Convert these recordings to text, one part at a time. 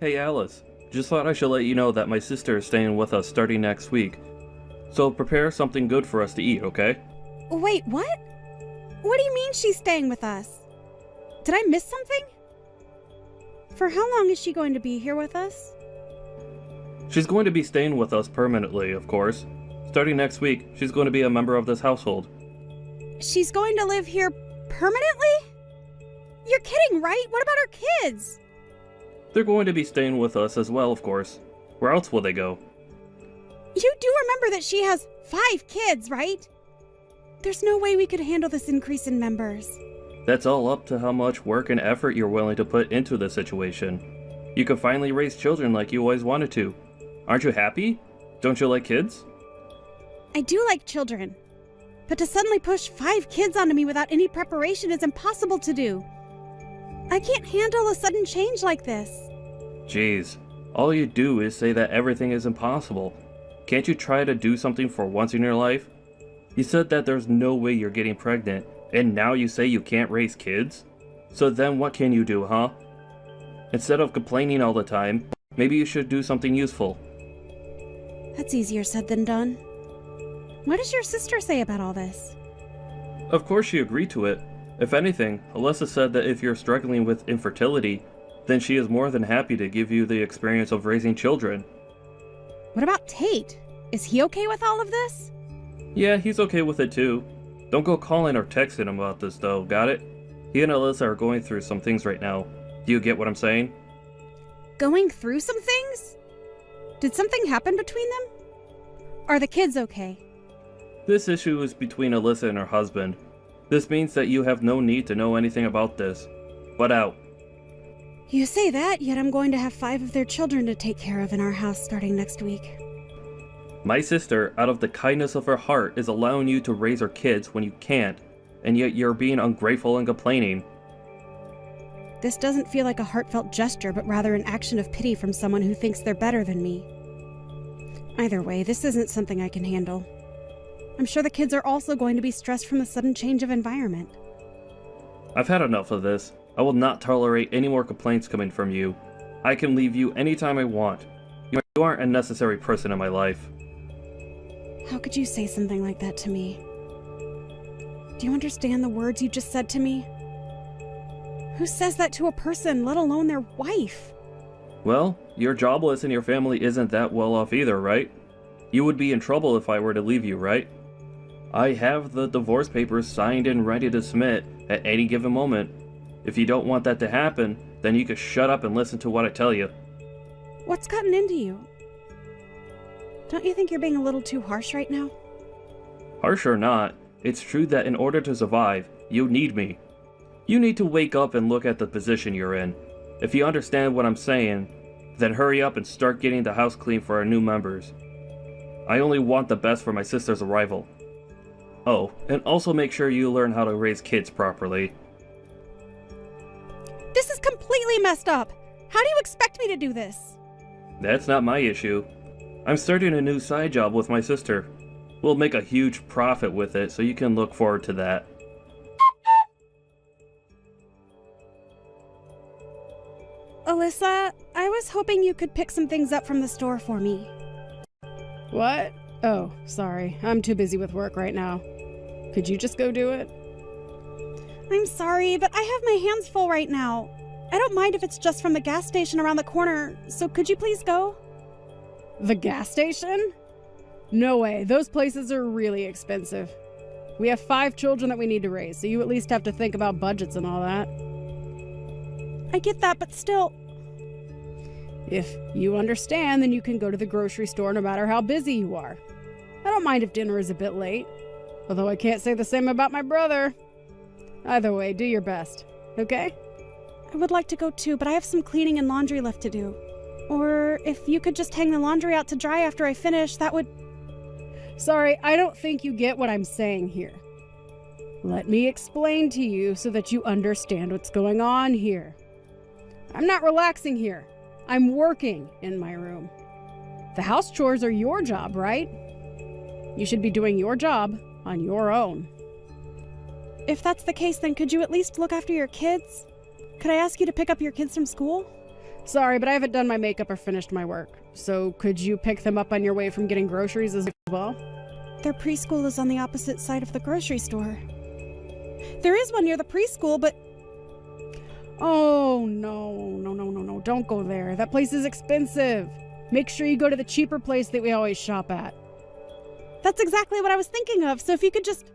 Hey Alice, just thought I should let you know that my sister is staying with us starting next week. So prepare something good for us to eat, okay? Wait, what? What do you mean she's staying with us? Did I miss something? For how long is she going to be here with us? She's going to be staying with us permanently, of course. Starting next week, she's going to be a member of this household. She's going to live here permanently? You're kidding, right? What about our kids? They're going to be staying with us as well, of course. Where else will they go? You do remember that she has 5 kids, right? There's no way we could handle this increase in members. That's all up to how much work and effort you're willing to put into the situation. You can finally raise children like you always wanted to. Aren't you happy? Don't you like kids? I do like children. But to suddenly push 5 kids onto me without any preparation is impossible to do. I can't handle a sudden change like this. Jeez, all you do is say that everything is impossible. Can't you try to do something for once in your life? You said that there's no way you're getting pregnant, and now you say you can't raise kids? So then what can you do, huh? Instead of complaining all the time, maybe you should do something useful. That's easier said than done. What does your sister say about all this? Of course she agreed to it. If anything, Alyssa said that if you're struggling with infertility, then she is more than happy to give you the experience of raising children. What about Tate? Is he okay with all of this? Yeah, he's okay with it too. Don't go calling or texting him about this though, got it? He and Alyssa are going through some things right now. Do you get what I'm saying? Going through some things? Did something happen between them? Are the kids okay? This issue is between Alyssa and her husband. This means that you have no need to know anything about this. Butt out. You say that, yet I'm going to have 5 of their children to take care of in our house starting next week. My sister, out of the kindness of her heart, is allowing you to raise her kids when you can't, and yet you're being ungrateful and complaining. This doesn't feel like a heartfelt gesture, but rather an action of pity from someone who thinks they're better than me. Either way, this isn't something I can handle. I'm sure the kids are also going to be stressed from the sudden change of environment. I've had enough of this. I will not tolerate any more complaints coming from you. I can leave you anytime I want. You aren't a necessary person in my life. How could you say something like that to me? Do you understand the words you just said to me? Who says that to a person, let alone their wife? Well, you're jobless and your family isn't that well off either, right? You would be in trouble if I were to leave you, right? I have the divorce papers signed and ready to submit at any given moment. If you don't want that to happen, then you can shut up and listen to what I tell you. What's gotten into you? Don't you think you're being a little too harsh right now? Harsh or not, it's true that in order to survive, you need me. You need to wake up and look at the position you're in. If you understand what I'm saying, then hurry up and start getting the house clean for our new members. I only want the best for my sister's arrival. Oh, and also make sure you learn how to raise kids properly. This is completely messed up! How do you expect me to do this? That's not my issue. I'm starting a new side job with my sister. We'll make a huge profit with it, so you can look forward to that. Alyssa, I was hoping you could pick some things up from the store for me. What? Oh, sorry. I'm too busy with work right now. Could you just go do it? I'm sorry, but I have my hands full right now. I don't mind if it's just from the gas station around the corner, so could you please go? The gas station? No way. Those places are really expensive. We have 5 children that we need to raise, so you at least have to think about budgets and all that. I get that, but still... If you understand, then you can go to the grocery store no matter how busy you are. I don't mind if dinner is a bit late, although I can't say the same about my brother. Either way, do your best, okay? I would like to go too, but I have some cleaning and laundry left to do. Or if you could just hang the laundry out to dry after I finish, that would... Sorry, I don't think you get what I'm saying here. Let me explain to you so that you understand what's going on here. I'm not relaxing here. I'm working in my room. The house chores are your job, right? You should be doing your job on your own. If that's the case, then could you at least look after your kids? Could I ask you to pick up your kids from school? Sorry, but I haven't done my makeup or finished my work. So could you pick them up on your way from getting groceries as well? Their preschool is on the opposite side of the grocery store. There is one near the preschool, but... Oh, no. Don't go there. That place is expensive. Make sure you go to the cheaper place that we always shop at. That's exactly what I was thinking of, so if you could just...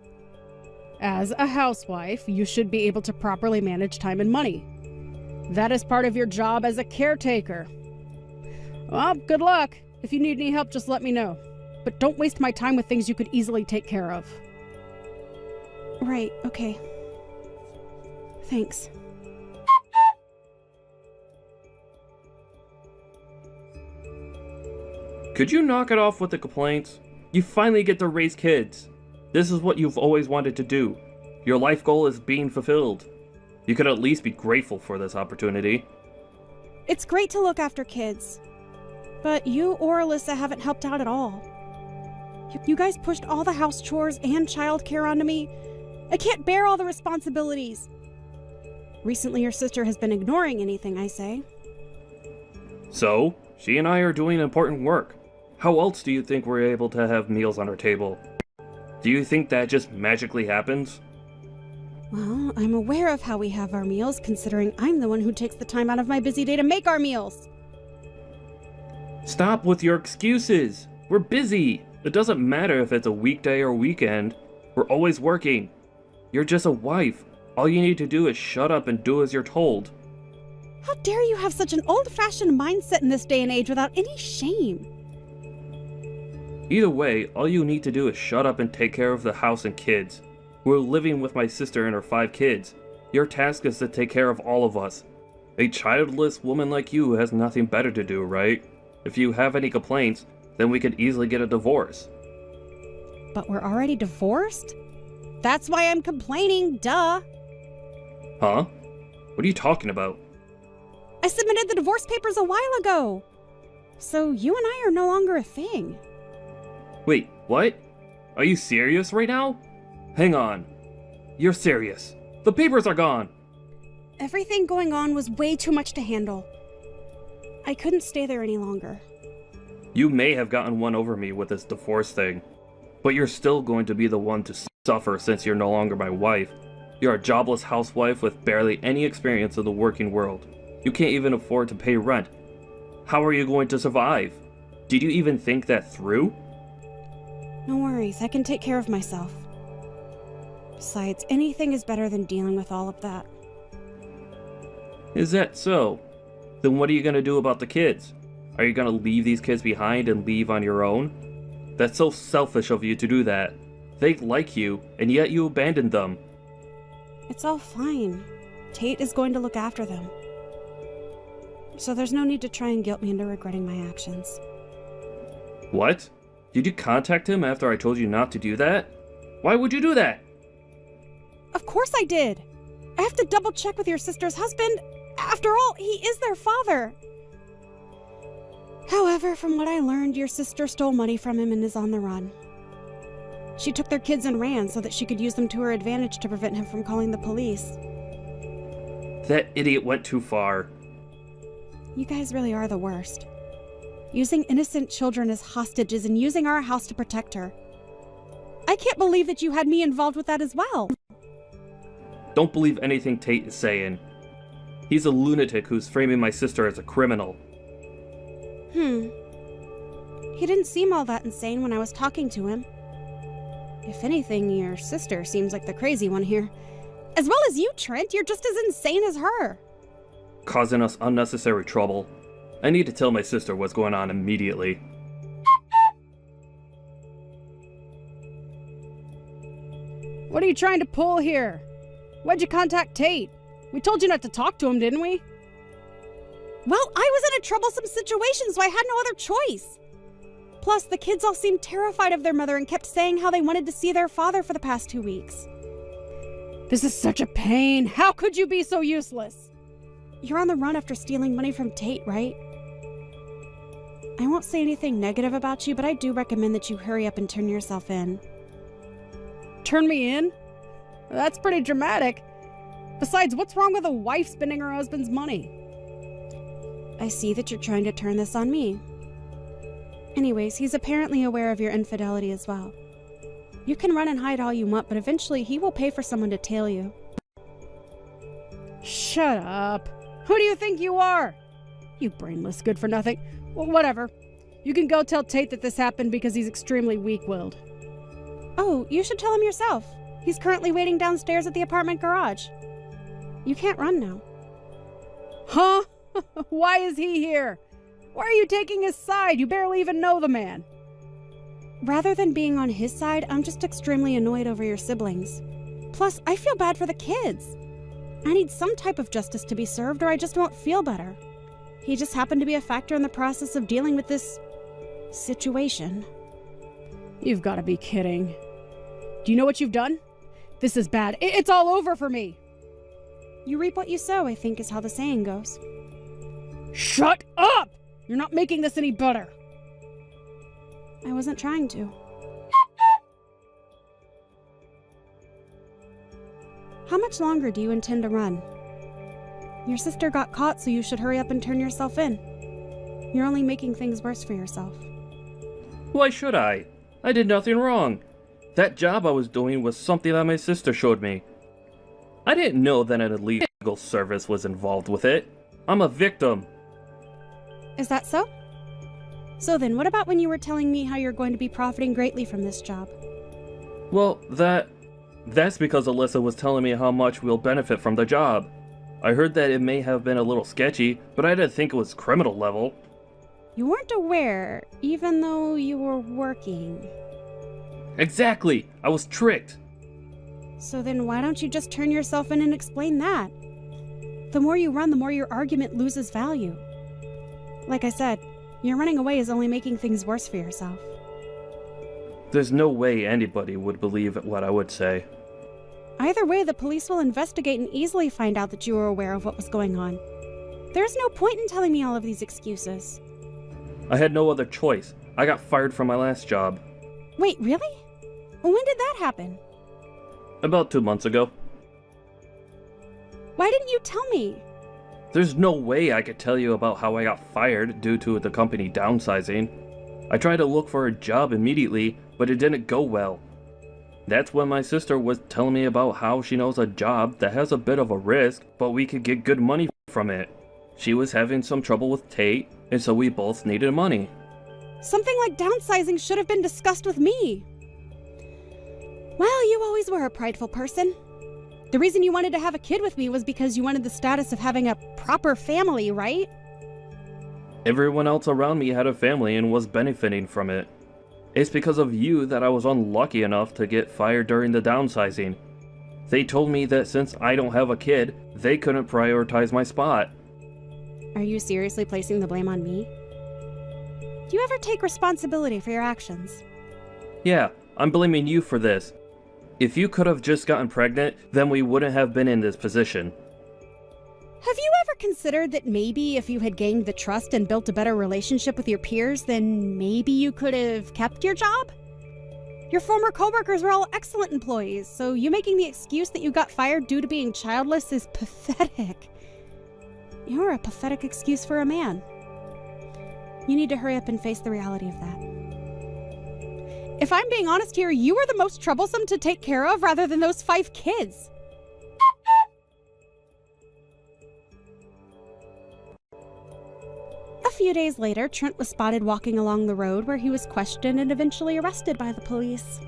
As a housewife, you should be able to properly manage time and money. That is part of your job as a caretaker. Well, good luck. If you need any help, just let me know. But don't waste my time with things you could easily take care of. Right, okay. Thanks. Could you knock it off with the complaints? You finally get to raise kids. This is what you've always wanted to do. Your life goal is being fulfilled. You could at least be grateful for this opportunity. It's great to look after kids. But you or Alyssa haven't helped out at all. You guys pushed all the house chores and childcare onto me. I can't bear all the responsibilities. Recently, your sister has been ignoring anything I say. So, she and I are doing important work. How else do you think we're able to have meals on our table? Do you think that just magically happens? Well, I'm aware of how we have our meals, considering I'm the one who takes the time out of my busy day to make our meals. Stop with your excuses! We're busy! It doesn't matter if it's a weekday or weekend. We're always working. You're just a wife. All you need to do is shut up and do as you're told. How dare you have such an old-fashioned mindset in this day and age without any shame? Either way, all you need to do is shut up and take care of the house and kids. We're living with my sister and her 5 kids. Your task is to take care of all of us. A childless woman like you has nothing better to do, right? If you have any complaints, then we could easily get a divorce. But we're already divorced? That's why I'm complaining, duh. Huh? What are you talking about? I submitted the divorce papers a while ago. So you and I are no longer a thing. Wait, what? Are you serious right now? Hang on. You're serious. The papers are gone. Everything going on was way too much to handle. I couldn't stay there any longer. You may have gotten one over me with this divorce thing, but you're still going to be the one to suffer since you're no longer my wife. You're a jobless housewife with barely any experience of the working world. You can't even afford to pay rent. How are you going to survive? Did you even think that through? No worries, I can take care of myself. Besides, anything is better than dealing with all of that. Is that so? Then what are you going to do about the kids? Are you going to leave these kids behind and leave on your own? That's so selfish of you to do that. They like you, and yet you abandoned them. It's all fine. Tate is going to look after them. So there's no need to try and guilt me into regretting my actions. What? Did you contact him after I told you not to do that? Why would you do that? Of course I did! I have to double check with your sister's husband. After all, he is their father. However, from what I learned, your sister stole money from him and is on the run. She took their kids and ran so that she could use them to her advantage to prevent him from calling the police. That idiot went too far. You guys really are the worst. Using innocent children as hostages and using our house to protect her. I can't believe that you had me involved with that as well. Don't believe anything Tate is saying. He's a lunatic who's framing my sister as a criminal. He didn't seem all that insane when I was talking to him. If anything, your sister seems like the crazy one here. As well as you, Trent, you're just as insane as her. Causing us unnecessary trouble. I need to tell my sister what's going on immediately. What are you trying to pull here? Why'd you contact Tate? We told you not to talk to him, didn't we? Well, I was in a troublesome situation, so I had no other choice. Plus, the kids all seemed terrified of their mother and kept saying how they wanted to see their father for the past 2 weeks. This is such a pain. How could you be so useless? You're on the run after stealing money from Tate, right? I won't say anything negative about you, but I do recommend that you hurry up and turn yourself in. Turn me in? That's pretty dramatic. Besides, what's wrong with a wife spending her husband's money? I see that you're trying to turn this on me. Anyways, he's apparently aware of your infidelity as well. You can run and hide all you want, but eventually he will pay for someone to tail you. Shut up. Who do you think you are? You brainless good for nothing. Well, whatever. You can go tell Tate that this happened because he's extremely weak-willed. Oh, you should tell him yourself. He's currently waiting downstairs at the apartment garage. You can't run now. Huh? Why is he here? Why are you taking his side? You barely even know the man. Rather than being on his side, I'm just extremely annoyed over your siblings. Plus, I feel bad for the kids. I need some type of justice to be served or I just won't feel better. He just happened to be a factor in the process of dealing with this situation. You've got to be kidding. Do you know what you've done? This is bad. It's all over for me. You reap what you sow, I think is how the saying goes. Shut up! You're not making this any better. I wasn't trying to. How much longer do you intend to run? Your sister got caught, so you should hurry up and turn yourself in. You're only making things worse for yourself. Why should I? I did nothing wrong. That job I was doing was something that my sister showed me. I didn't know that an illegal service was involved with it. I'm a victim. Is that so? So then, what about when you were telling me how you're going to be profiting greatly from this job? Well, that's because Alyssa was telling me how much we'll benefit from the job. I heard that it may have been a little sketchy, but I didn't think it was criminal level. You weren't aware, even though you were working. Exactly! I was tricked! So then why don't you just turn yourself in and explain that? The more you run, the more your argument loses value. Like I said, your running away is only making things worse for yourself. There's no way anybody would believe what I would say. Either way, the police will investigate and easily find out that you were aware of what was going on. There's no point in telling me all of these excuses. I had no other choice. I got fired from my last job. Wait, really? When did that happen? About 2 months ago. Why didn't you tell me? There's no way I could tell you about how I got fired due to the company downsizing. I tried to look for a job immediately, but it didn't go well. That's when my sister was telling me about how she knows a job that has a bit of a risk, but we could get good money from it. She was having some trouble with Tate, and so we both needed money. Something like downsizing should have been discussed with me. Well, you always were a prideful person. The reason you wanted to have a kid with me was because you wanted the status of having a proper family, right? Everyone else around me had a family and was benefiting from it. It's because of you that I was unlucky enough to get fired during the downsizing. They told me that since I don't have a kid, they couldn't prioritize my spot. Are you seriously placing the blame on me? Do you ever take responsibility for your actions? Yeah, I'm blaming you for this. If you could have just gotten pregnant, then we wouldn't have been in this position. Have you ever considered that maybe if you had gained the trust and built a better relationship with your peers, then maybe you could have kept your job? Your former coworkers were all excellent employees, so you making the excuse that you got fired due to being childless is pathetic. You're a pathetic excuse for a man. You need to hurry up and face the reality of that. If I'm being honest here, you were the most troublesome to take care of rather than those 5 kids. A few days later, Trent was spotted walking along the road where he was questioned and eventually arrested by the police.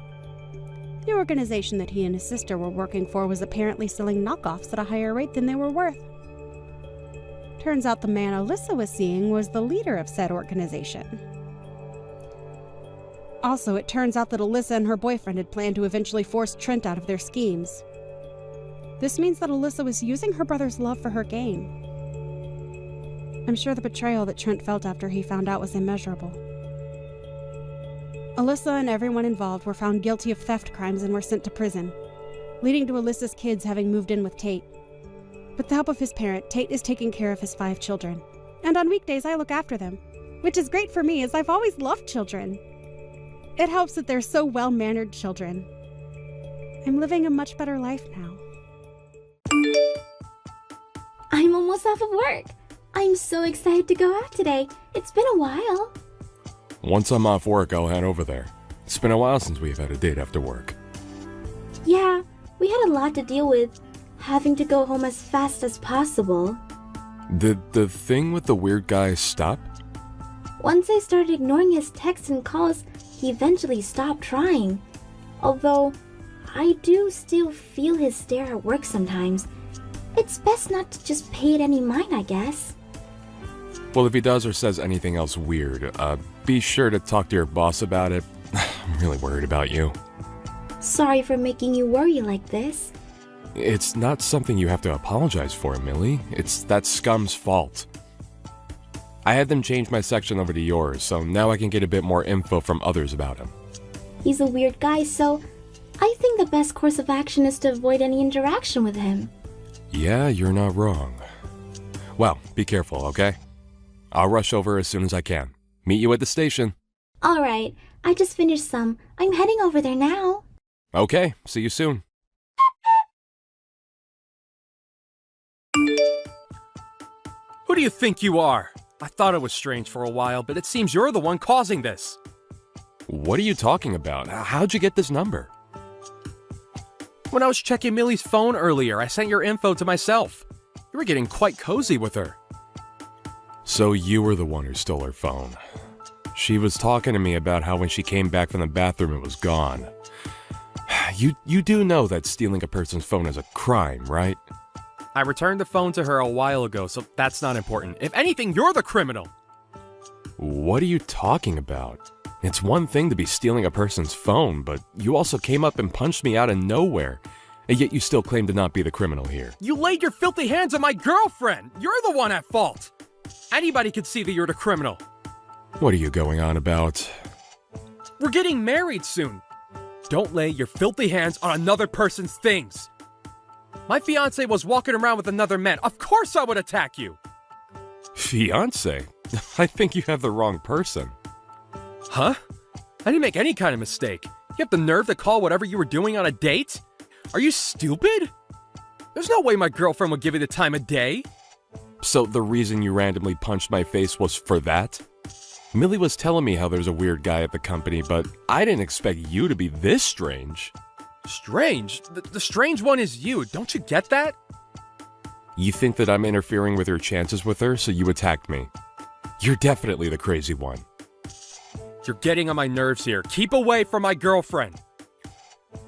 The organization that he and his sister were working for was apparently selling knockoffs at a higher rate than they were worth. Turns out the man Alyssa was seeing was the leader of said organization. Also, it turns out that Alyssa and her boyfriend had planned to eventually force Trent out of their schemes. This means that Alyssa was using her brother's love for her gain. I'm sure the betrayal that Trent felt after he found out was immeasurable. Alyssa and everyone involved were found guilty of theft crimes and were sent to prison, leading to Alyssa's kids having moved in with Tate. With the help of his parent, Tate is taking care of his 5 children. And on weekdays, I look after them, which is great for me as I've always loved children. It helps that they're so well-mannered children. I'm living a much better life now. I'm almost off of work. I'm so excited to go out today. It's been a while. Once I'm off work, I'll head over there. It's been a while since we've had a date after work. Yeah, we had a lot to deal with. Having to go home as fast as possible. Did the thing with the weird guy stop? Once I started ignoring his texts and calls, he eventually stopped trying. Although, I do still feel his stare at work sometimes. It's best not to just pay it any mind, I guess. Well, if he does or says anything else weird, be sure to talk to your boss about it. I'm really worried about you. Sorry for making you worry like this. It's not something you have to apologize for, Millie. It's that scum's fault. I had them change my section over to yours, so now I can get a bit more info from others about him. He's a weird guy, so I think the best course of action is to avoid any interaction with him. Yeah, you're not wrong. Well, be careful, okay? I'll rush over as soon as I can. Meet you at the station. Alright, I just finished some. I'm heading over there now. Okay, see you soon. Who do you think you are? I thought it was strange for a while, but it seems you're the one causing this. What are you talking about? How'd you get this number? When I was checking Millie's phone earlier, I sent your info to myself. You were getting quite cozy with her. So you were the one who stole her phone. She was talking to me about how when she came back from the bathroom it was gone. You do know that stealing a person's phone is a crime, right? I returned the phone to her a while ago, so that's not important. If anything, you're the criminal. What are you talking about? It's one thing to be stealing a person's phone, but you also came up and punched me out of nowhere, and yet you still claim to not be the criminal here. You laid your filthy hands on my girlfriend! You're the one at fault! Anybody could see that you're the criminal. What are you going on about? We're getting married soon. Don't lay your filthy hands on another person's things. My fiancé was walking around with another man. Of course I would attack you. Fiancé? I think you have the wrong person. Huh? I didn't make any kind of mistake. You have the nerve to call whatever you were doing on a date? Are you stupid? There's no way my girlfriend would give you the time of day. So the reason you randomly punched my face was for that? Millie was telling me how there's a weird guy at the company, but I didn't expect you to be this strange. Strange? The strange one is you. Don't you get that? You think that I'm interfering with your chances with her, so you attacked me. You're definitely the crazy one. You're getting on my nerves here. Keep away from my girlfriend.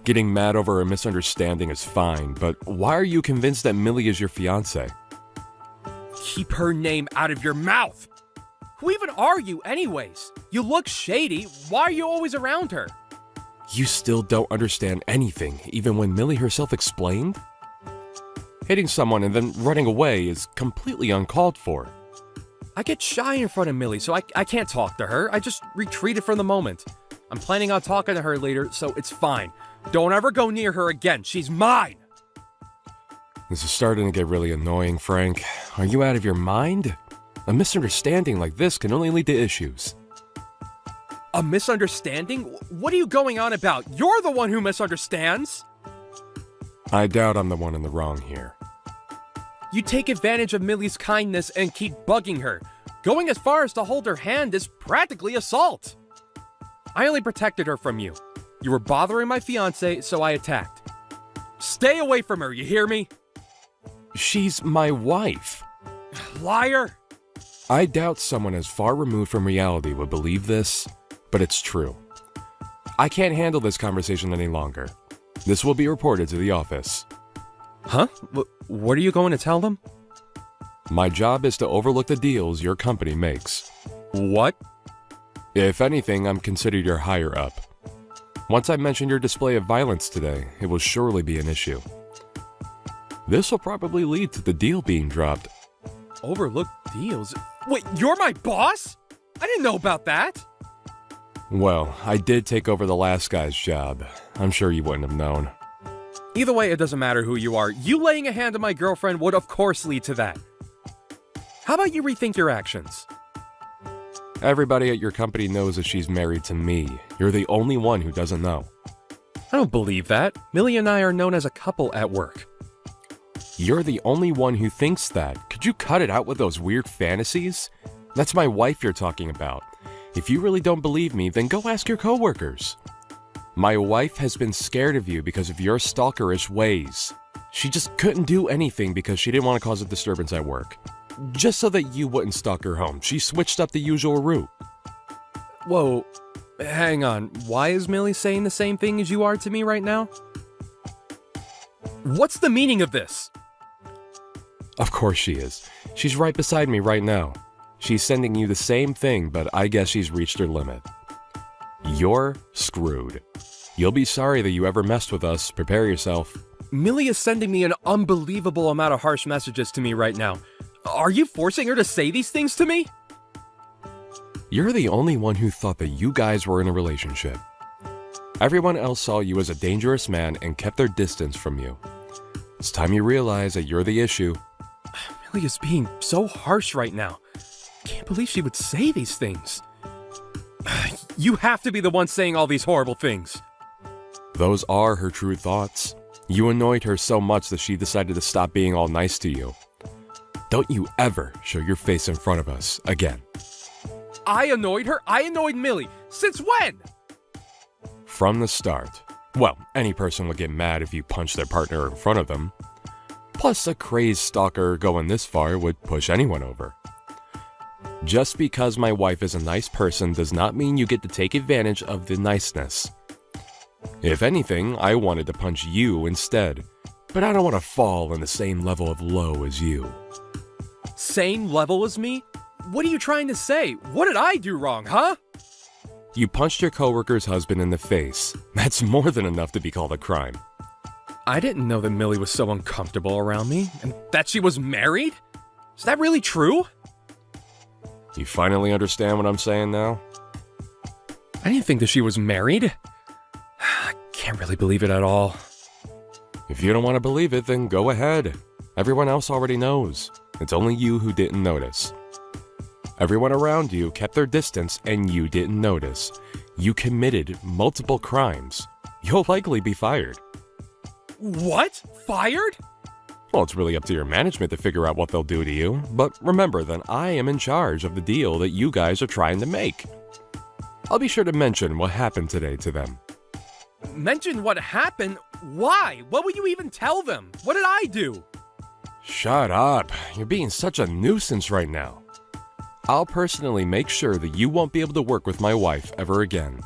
Getting mad over a misunderstanding is fine, but why are you convinced that Millie is your fiancé? Keep her name out of your mouth. Who even are you anyways? You look shady. Why are you always around her? You still don't understand anything, even when Millie herself explained? Hitting someone and then running away is completely uncalled for. I get shy in front of Millie, so I can't talk to her. I just retreated from the moment. I'm planning on talking to her later, so it's fine. Don't ever go near her again. She's mine. This is starting to get really annoying, Frank. Are you out of your mind? A misunderstanding like this can only lead to issues. A misunderstanding? What are you going on about? You're the one who misunderstands. I doubt I'm the one in the wrong here. You take advantage of Millie's kindness and keep bugging her. Going as far as to hold her hand is practically assault. I only protected her from you. You were bothering my fiancé, so I attacked. Stay away from her, you hear me? She's my wife. Liar! I doubt someone as far removed from reality would believe this, but it's true. I can't handle this conversation any longer. This will be reported to the office. Huh? What are you going to tell them? My job is to overlook the deals your company makes. What? If anything, I'm considered your higher up. Once I mention your display of violence today, it will surely be an issue. This will probably lead to the deal being dropped. Overlook deals? Wait, you're my boss? I didn't know about that. Well, I did take over the last guy's job. I'm sure you wouldn't have known. Either way, it doesn't matter who you are. You laying a hand on my girlfriend would of course lead to that. How about you rethink your actions? Everybody at your company knows that she's married to me. You're the only one who doesn't know. I don't believe that. Millie and I are known as a couple at work. You're the only one who thinks that. Could Could you cut it out with those weird fantasies? That's my wife you're talking about. If you really don't believe me, then go ask your coworkers. My wife has been scared of you because of your stalkerish ways. She just couldn't do anything because she didn't want to cause a disturbance at work. Just so that you wouldn't stalk her home, she switched up the usual route. Whoa, hang on. Why is Millie saying the same thing as you are to me right now? What's the meaning of this? Of course she is. She's right beside me right now. She's sending you the same thing, but I guess she's reached her limit. You're screwed. You'll be sorry that you ever messed with us. Prepare yourself. Millie is sending me an unbelievable amount of harsh messages to me right now. Are you forcing her to say these things to me? You're the only one who thought that you guys were in a relationship. Everyone else saw you as a dangerous man and kept their distance from you. It's time you realize that you're the issue. Millie is being so harsh right now. Can't believe she would say these things. You have to be the one saying all these horrible things. Those are her true thoughts. You annoyed her so much that she decided to stop being all nice to you. Don't you ever show your face in front of us again. I annoyed her? I annoyed Millie. Since when? From the start. Well, any person would get mad if you punched their partner in front of them. Plus, a crazed stalker going this far would push anyone over. Just because my wife is a nice person does not mean you get to take advantage of the niceness. If anything, I wanted to punch you instead, but I don't want to fall in the same level of low as you. Same level as me? What are you trying to say? What did I do wrong, huh? You punched your coworker's husband in the face. That's more than enough to be called a crime. I didn't know that Millie was so uncomfortable around me, and that she was married? Is that really true? You finally understand what I'm saying now? I didn't think that she was married. I can't really believe it at all. If you don't want to believe it, then go ahead. Everyone else already knows. It's only you who didn't notice. Everyone around you kept their distance and you didn't notice. You committed multiple crimes. You'll likely be fired. What? Fired? Well, it's really up to your management to figure out what they'll do to you, but remember that I am in charge of the deal that you guys are trying to make. I'll be sure to mention what happened today to them. Mention what happened? Why? What would you even tell them? What did I do? Shut up. You're being such a nuisance right now. I'll personally make sure that you won't be able to work with my wife ever again.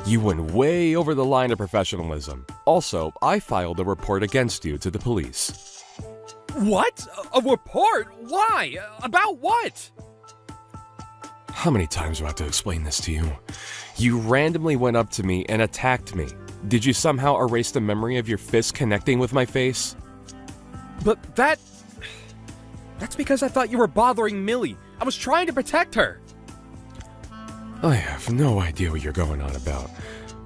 You went way over the line of professionalism. Also, I filed a report against you to the police. What? A report? Why? About what? How many times do I have to explain this to you? You randomly went up to me and attacked me. Did you somehow erase the memory of your fist connecting with my face? But that's because I thought you were bothering Millie. I was trying to protect her. I have no idea what you're going on about,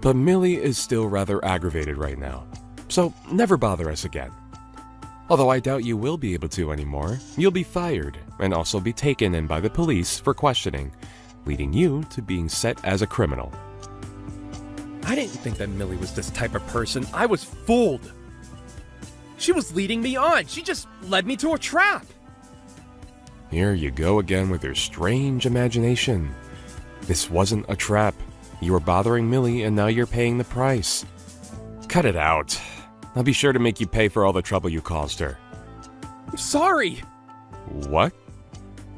but Millie is still rather aggravated right now, so never bother us again. Although I doubt you will be able to anymore, you'll be fired and also be taken in by the police for questioning, leading you to being set as a criminal. I didn't think that Millie was this type of person. I was fooled. She was leading me on. She just led me to a trap. Here you go again with your strange imagination. This wasn't a trap. You were bothering Millie and now you're paying the price. Cut it out. I'll be sure to make you pay for all the trouble you caused her. I'm sorry. What?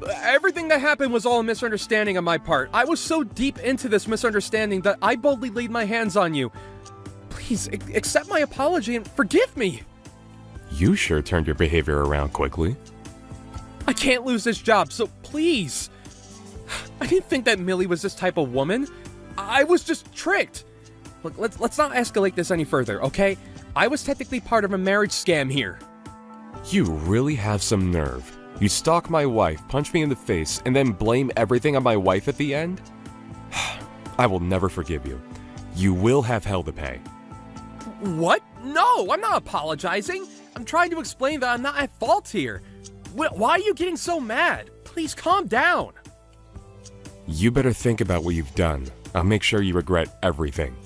Everything that happened was all a misunderstanding on my part. I was so deep into this misunderstanding that I boldly laid my hands on you. Please, accept my apology and forgive me. You sure turned your behavior around quickly. I can't lose this job, so please. I didn't think that Millie was this type of woman. I was just tricked. Look, let's not escalate this any further, okay? I was technically part of a marriage scam here. You really have some nerve. You stalk my wife, punch me in the face, and then blame everything on my wife at the end? I will never forgive you. You will have hell to pay. What? No, I'm not apologizing. I'm trying to explain that I'm not at fault here. Why are you getting so mad? Please calm down. You better think about what you've done. I'll make sure you regret everything.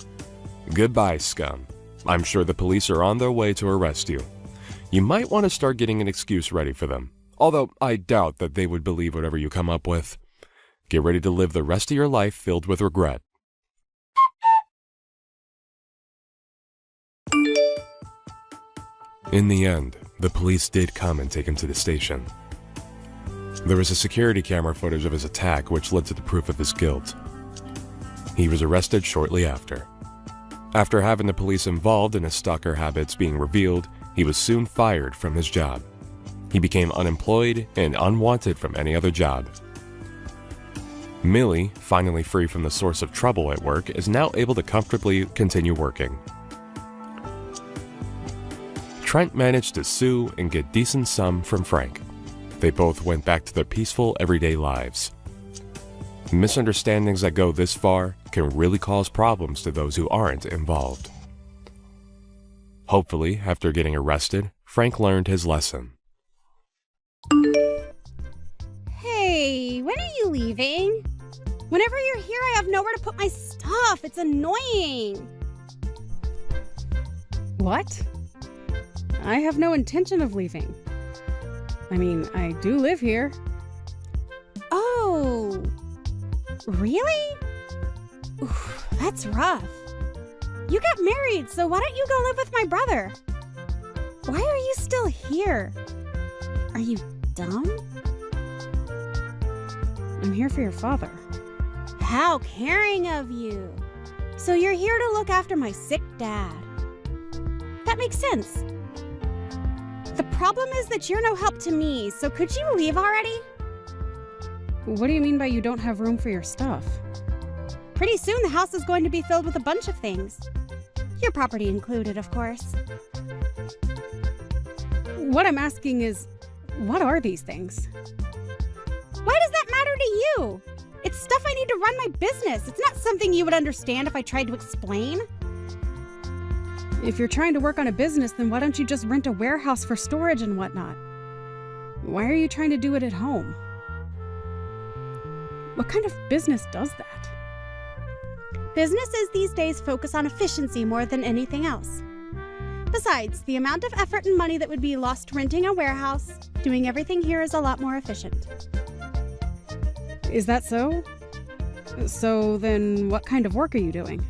Goodbye, scum. I'm sure the police are on their way to arrest you. You might want to start getting an excuse ready for them. Although I doubt that they would believe whatever you come up with. Get ready to live the rest of your life filled with regret. In the end, the police did come and take him to the station. There was a security camera footage of his attack which led to the proof of his guilt. He was arrested shortly after. After having the police involved in his stalker habits being revealed, he was soon fired from his job. He became unemployed and unwanted from any other job. Millie, finally free from the source of trouble at work, is now able to comfortably continue working. Trent managed to sue and get decent sum from Frank. They both went back to their peaceful, everyday lives. Misunderstandings that go this far can really cause problems to those who aren't involved. Hopefully, after getting arrested, Frank learned his lesson. Hey, when are you leaving? Whenever you're here, I have nowhere to put my stuff. It's annoying. What? I have no intention of leaving. I mean, I do live here. Oh, really? Oof, that's rough. You got married, so why don't you go live with my brother? Why are you still here? Are you dumb? I'm here for your father. How caring of you. So you're here to look after my sick dad. That makes sense. The problem is that you're no help to me, so could you leave already? What do you mean by you don't have room for your stuff? Pretty soon the house is going to be filled with a bunch of things. Your property included, of course. What I'm asking is, what are these things? Why does that matter to you? It's stuff I need to run my business. It's not something you would understand if I tried to explain. If you're trying to work on a business, then why don't you just rent a warehouse for storage and whatnot? Why are you trying to do it at home? What kind of business does that? Businesses these days focus on efficiency more than anything else. Besides, the amount of effort and money that would be lost renting a warehouse, doing everything here is a lot more efficient. Is that so? So then what kind of work are you doing?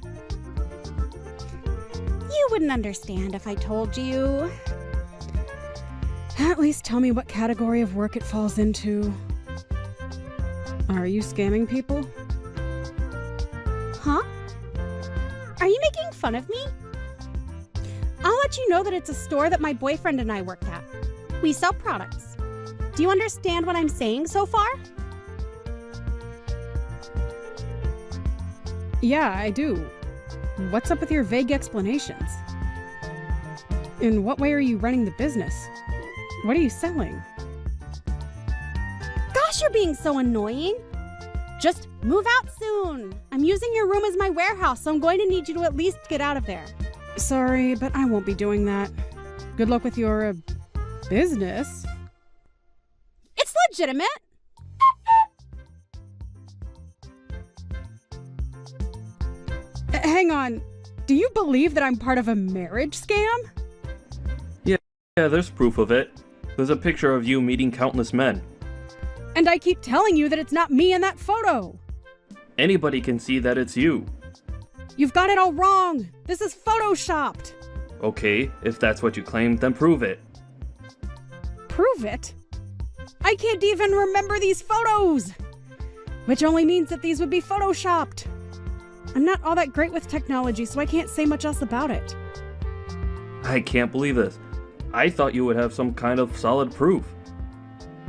You wouldn't understand if I told you. At least tell me what category of work it falls into. Are you scamming people? Huh? Are you making fun of me? I'll let you know that it's a store that my boyfriend and I work at. We sell products. Do you understand what I'm saying so far? Yeah, I do. What's up with your vague explanations? In what way are you running the business? What are you selling? Gosh, you're being so annoying. Just move out soon. I'm using your room as my warehouse, so I'm going to need you to at least get out of there. Sorry, but I won't be doing that. Good luck with your, business. It's legitimate. Hang on. Do you believe that I'm part of a marriage scam? Yeah, there's proof of it. There's a picture of you meeting countless men. And I keep telling you that it's not me in that photo. Anybody can see that it's you. You've got it all wrong. This is photoshopped. Okay, if that's what you claim, then prove it. Prove it? I can't even remember these photos. Which only means that these would be photoshopped. I'm not all that great with technology, so I can't say much else about it. I can't believe this. I thought you would have some kind of solid proof.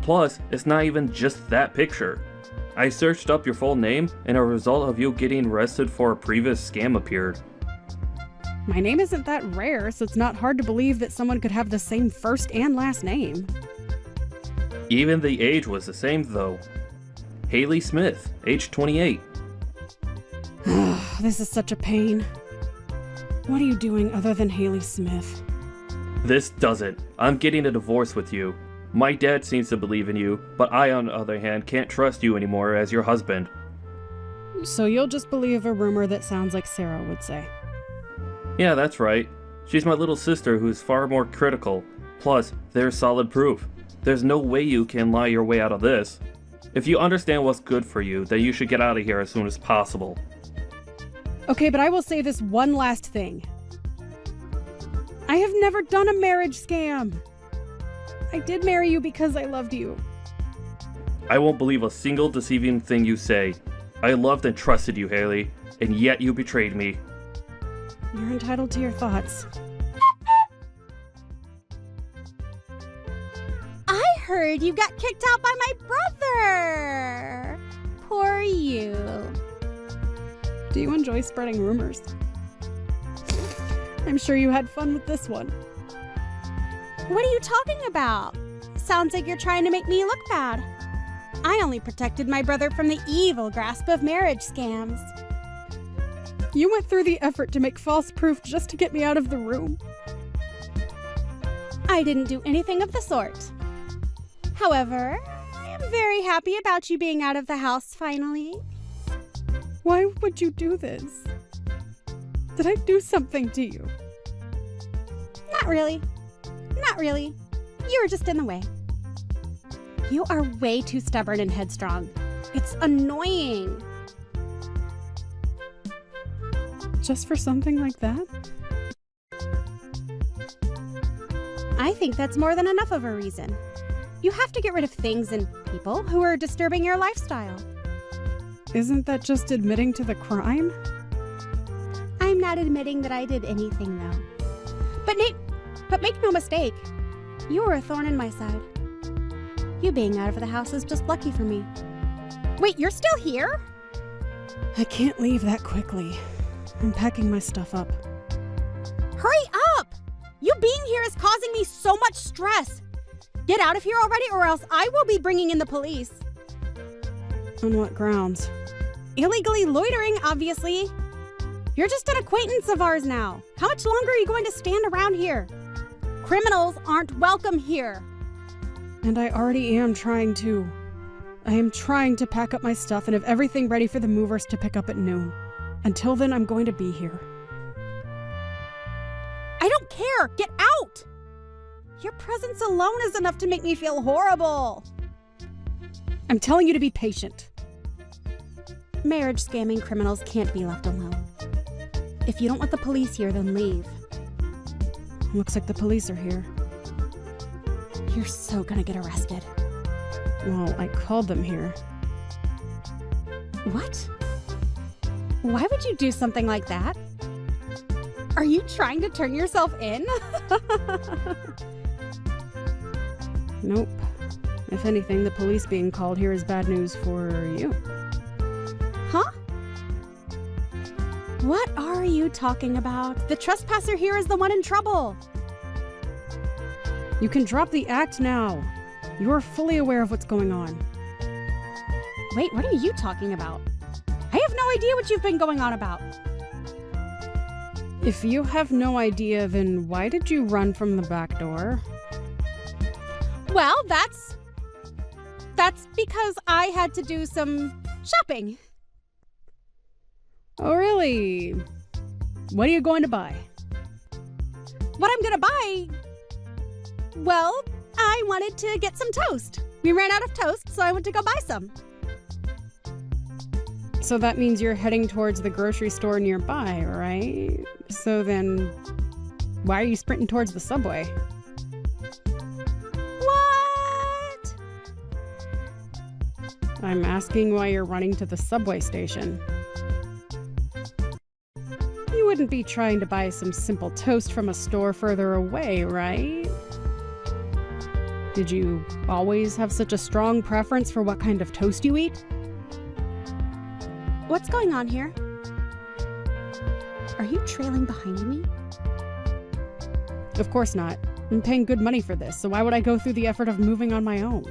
Plus, it's not even just that picture. I searched up your full name, and a result of you getting arrested for a previous scam appeared. My name isn't that rare, so it's not hard to believe that someone could have the same first and last name. Even the age was the same, though. Haley Smith, age 28. This is such a pain. What are you doing other than Haley Smith? This doesn't. I'm getting a divorce with you. My dad seems to believe in you, but I, on the other hand, can't trust you anymore as your husband. So you'll just believe a rumor that sounds like Sarah would say. Yeah, that's right. She's my little sister who's far more critical. Plus, there's solid proof. There's no way you can lie your way out of this. If you understand what's good for you, then you should get out of here as soon as possible. Okay, but I will say this one last thing. I have never done a marriage scam. I did marry you because I loved you. I won't believe a single deceiving thing you say. I loved and trusted you, Haley, and yet you betrayed me. You're entitled to your thoughts. I heard you got kicked out by my brother. Poor you. Do you enjoy spreading rumors? I'm sure you had fun with this one. What are you talking about? Sounds like you're trying to make me look bad. I only protected my brother from the evil grasp of marriage scams. You went through the effort to make false proof just to get me out of the room. I didn't do anything of the sort. However, I am very happy about you being out of the house finally. Why would you do this? Did I do something to you? Not really. Not really. You were just in the way. You are way too stubborn and headstrong. It's annoying. Just for something like that? I think that's more than enough of a reason. You have to get rid of things and people who are disturbing your lifestyle. Isn't that just admitting to the crime? I'm not admitting that I did anything, though. But make no mistake, you were a thorn in my side. You being out of the house is just lucky for me. Wait, you're still here? I can't leave that quickly. I'm packing my stuff up. Hurry up! You being here is causing me so much stress. Get out of here already, or else I will be bringing in the police. On what grounds? Illegally loitering, obviously. You're just an acquaintance of ours now. How much longer are you going to stand around here? Criminals aren't welcome here. And I already am trying to. I am trying to pack up my stuff and have everything ready for the movers to pick up at noon. Until then, I'm going to be here. I don't care. Get out! Your presence alone is enough to make me feel horrible. I'm telling you to be patient. Marriage scamming criminals can't be left alone. If you don't want the police here, then leave. Looks like the police are here. You're so gonna get arrested. Well, I called them here. What? Why would you do something like that? Are you trying to turn yourself in? Nope. If anything, the police being called here is bad news for you. Huh? What are you talking about? The trespasser here is the one in trouble. You can drop the act now. You are fully aware of what's going on. Wait, what are you talking about? I have no idea what you've been going on about. If you have no idea, then why did you run from the back door? Well, that's because I had to do some shopping. Oh, really? What are you going to buy? What I'm gonna buy? Well, I wanted to get some toast. We ran out of toast, so I went to go buy some. So that means you're heading towards the grocery store nearby, right? So then, why are you sprinting towards the subway? What? I'm asking why you're running to the subway station. You wouldn't be trying to buy some simple toast from a store further away, right? Did you always have such a strong preference for what kind of toast you eat? What's going on here? Are you trailing behind me? Of course not. I'm paying good money for this, so why would I go through the effort of moving on my own?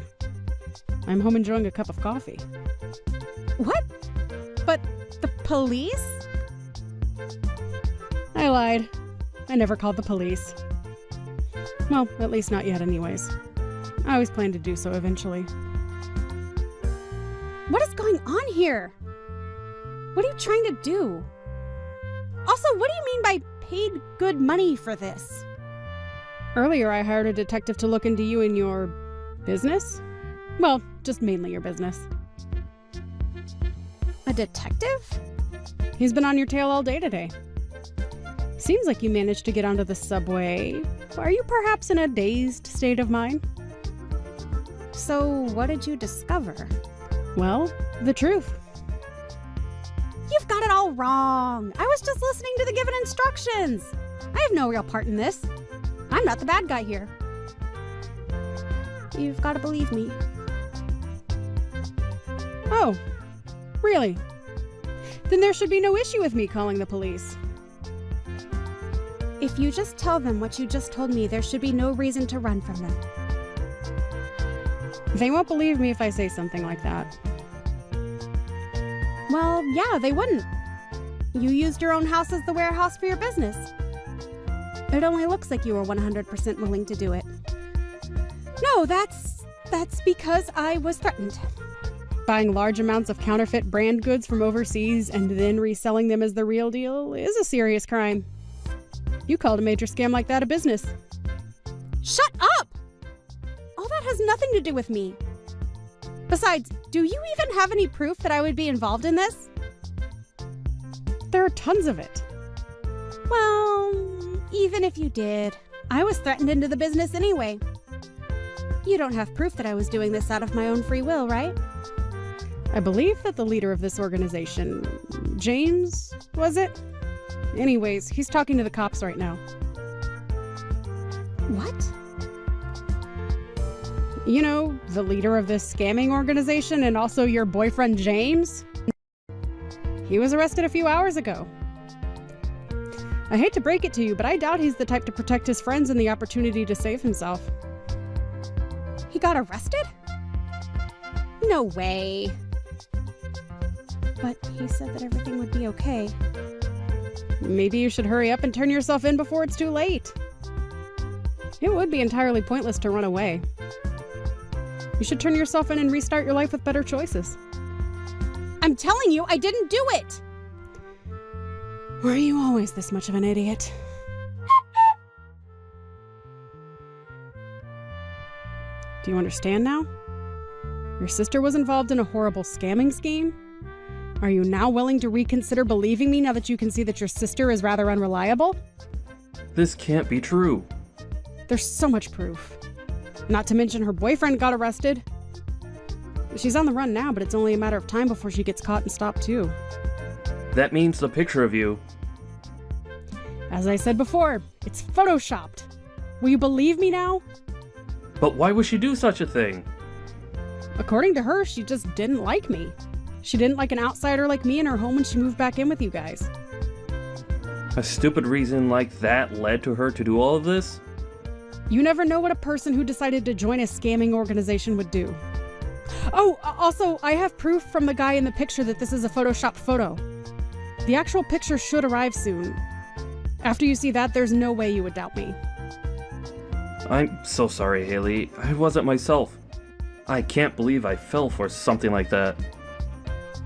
I'm home enjoying a cup of coffee. What? But the police? I lied. I never called the police. Well, at least not yet anyways. I always plan to do so eventually. What is going on here? What are you trying to do? Also, what do you mean by paid good money for this? Earlier, I hired a detective to look into you and your Business? Well, just mainly your business. A detective? He's been on your tail all day today. Seems like you managed to get onto the subway. Are you perhaps in a dazed state of mind? So, what did you discover? Well, the truth. You've got it all wrong. I was just listening to the given instructions. I have no real part in this. I'm not the bad guy here. You've got to believe me. Oh, really? Then there should be no issue with me calling the police. If you just tell them what you just told me, there should be no reason to run from them. They won't believe me if I say something like that. Well, yeah, they wouldn't. You used your own house as the warehouse for your business. It only looks like you were 100% willing to do it. No, that's because I was threatened. Buying large amounts of counterfeit brand goods from overseas and then reselling them as the real deal is a serious crime. You called a major scam like that a business. Shut up! All that has nothing to do with me. Besides, do you even have any proof that I would be involved in this? There are tons of it. Well, even if you did, I was threatened into the business anyway. You don't have proof that I was doing this out of my own free will, right? I believe that the leader of this organization, James, was it? Anyways, he's talking to the cops right now. What? You know, the leader of this scamming organization and also your boyfriend, James? He was arrested a few hours ago. I hate to break it to you, but I doubt he's the type to protect his friends and the opportunity to save himself. He got arrested? No way. But he said that everything would be okay. Maybe you should hurry up and turn yourself in before it's too late. It would be entirely pointless to run away. You should turn yourself in and restart your life with better choices. I'm telling you, I didn't do it! Were you always this much of an idiot? Do you understand now? Your sister was involved in a horrible scamming scheme? Are you now willing to reconsider believing me now that you can see that your sister is rather unreliable? This can't be true. There's so much proof. Not to mention her boyfriend got arrested. She's on the run now, but it's only a matter of time before she gets caught and stopped too. That means the picture of you. As I said before, it's photoshopped. Will you believe me now? But why would she do such a thing? According to her, she just didn't like me. She didn't like an outsider like me in her home when she moved back in with you guys. A stupid reason like that led to her to do all of this? You never know what a person who decided to join a scamming organization would do. Oh, also, I have proof from the guy in the picture that this is a photoshopped photo. The actual picture should arrive soon. After you see that, there's no way you would doubt me. I'm so sorry, Haley. I wasn't myself. I can't believe I fell for something like that.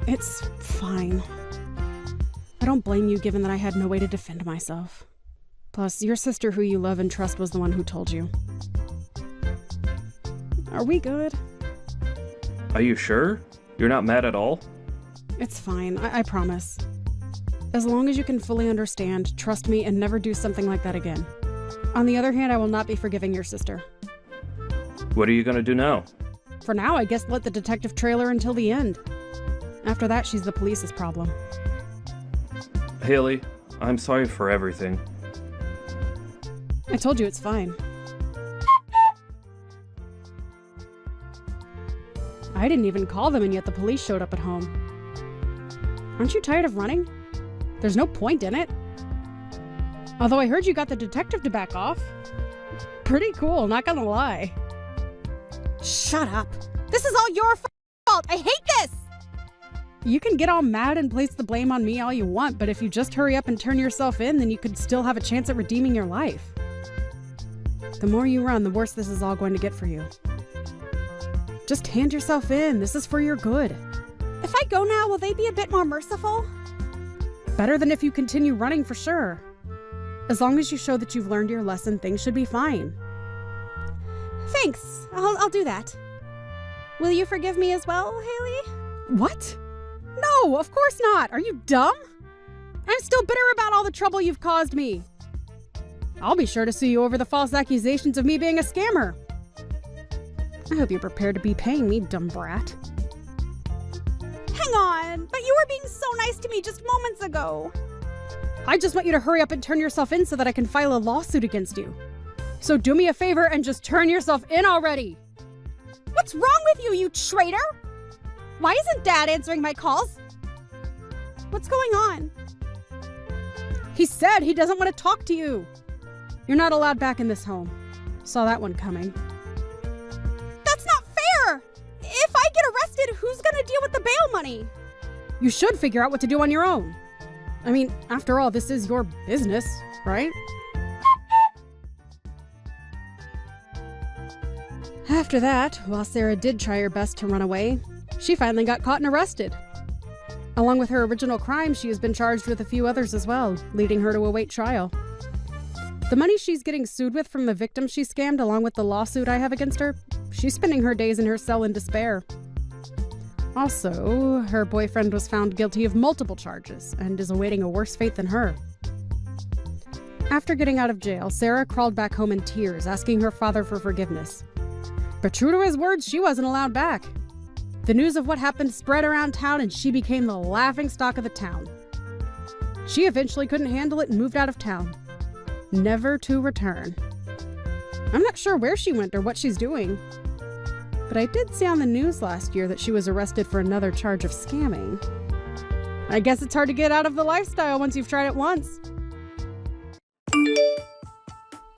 It's fine. I don't blame you given that I had no way to defend myself. Plus, your sister who you love and trust was the one who told you. Are we good? Are you sure? You're not mad at all? It's fine, I promise. As long as you can fully understand, trust me, and never do something like that again. On the other hand, I will not be forgiving your sister. What are you gonna do now? For now, I guess let the detective trail her until the end. After that, she's the police's problem. Haley, I'm sorry for everything. I told you it's fine. I didn't even call them, and yet the police showed up at home. Aren't you tired of running? There's no point in it. Although I heard you got the detective to back off. Pretty cool, not gonna lie. Shut up. This is all your fault. I hate this! You can get all mad and place the blame on me all you want, but if you just hurry up and turn yourself in, then you could still have a chance at redeeming your life. The more you run, the worse this is all going to get for you. Just hand yourself in. This is for your good. If I go now, will they be a bit more merciful? Better than if you continue running, for sure. As long as you show that you've learned your lesson, things should be fine. Thanks. I'll do that. Will you forgive me as well, Haley? What? No, of course not. Are you dumb? I'm still bitter about all the trouble you've caused me. I'll be sure to sue you over the false accusations of me being a scammer. I hope you're prepared to be paying me, dumb brat. Hang on, but you were being so nice to me just moments ago. I just want you to hurry up and turn yourself in so that I can file a lawsuit against you. So do me a favor and just turn yourself in already. What's wrong with you, you traitor? Why isn't Dad answering my calls? What's going on? He said he doesn't want to talk to you. You're not allowed back in this home. Saw that one coming. That's not fair! If I get arrested, who's gonna deal with the bail money? You should figure out what to do on your own. I mean, after all, this is your business, right? After that, while Sarah did try her best to run away, she finally got caught and arrested. Along with her original crime, she has been charged with a few others as well, leading her to await trial. The money she's getting sued with from the victim she scammed, along with the lawsuit I have against her, she's spending her days in her cell in despair. Also, her boyfriend was found guilty of multiple charges and is awaiting a worse fate than her. After getting out of jail, Sarah crawled back home in tears, asking her father for forgiveness. But true to his words, she wasn't allowed back. The news of what happened spread around town and she became the laughingstock of the town. She eventually couldn't handle it and moved out of town, never to return. I'm not sure where she went or what she's doing, but I did see on the news last year that she was arrested for another charge of scamming. I guess it's hard to get out of the lifestyle once you've tried it once.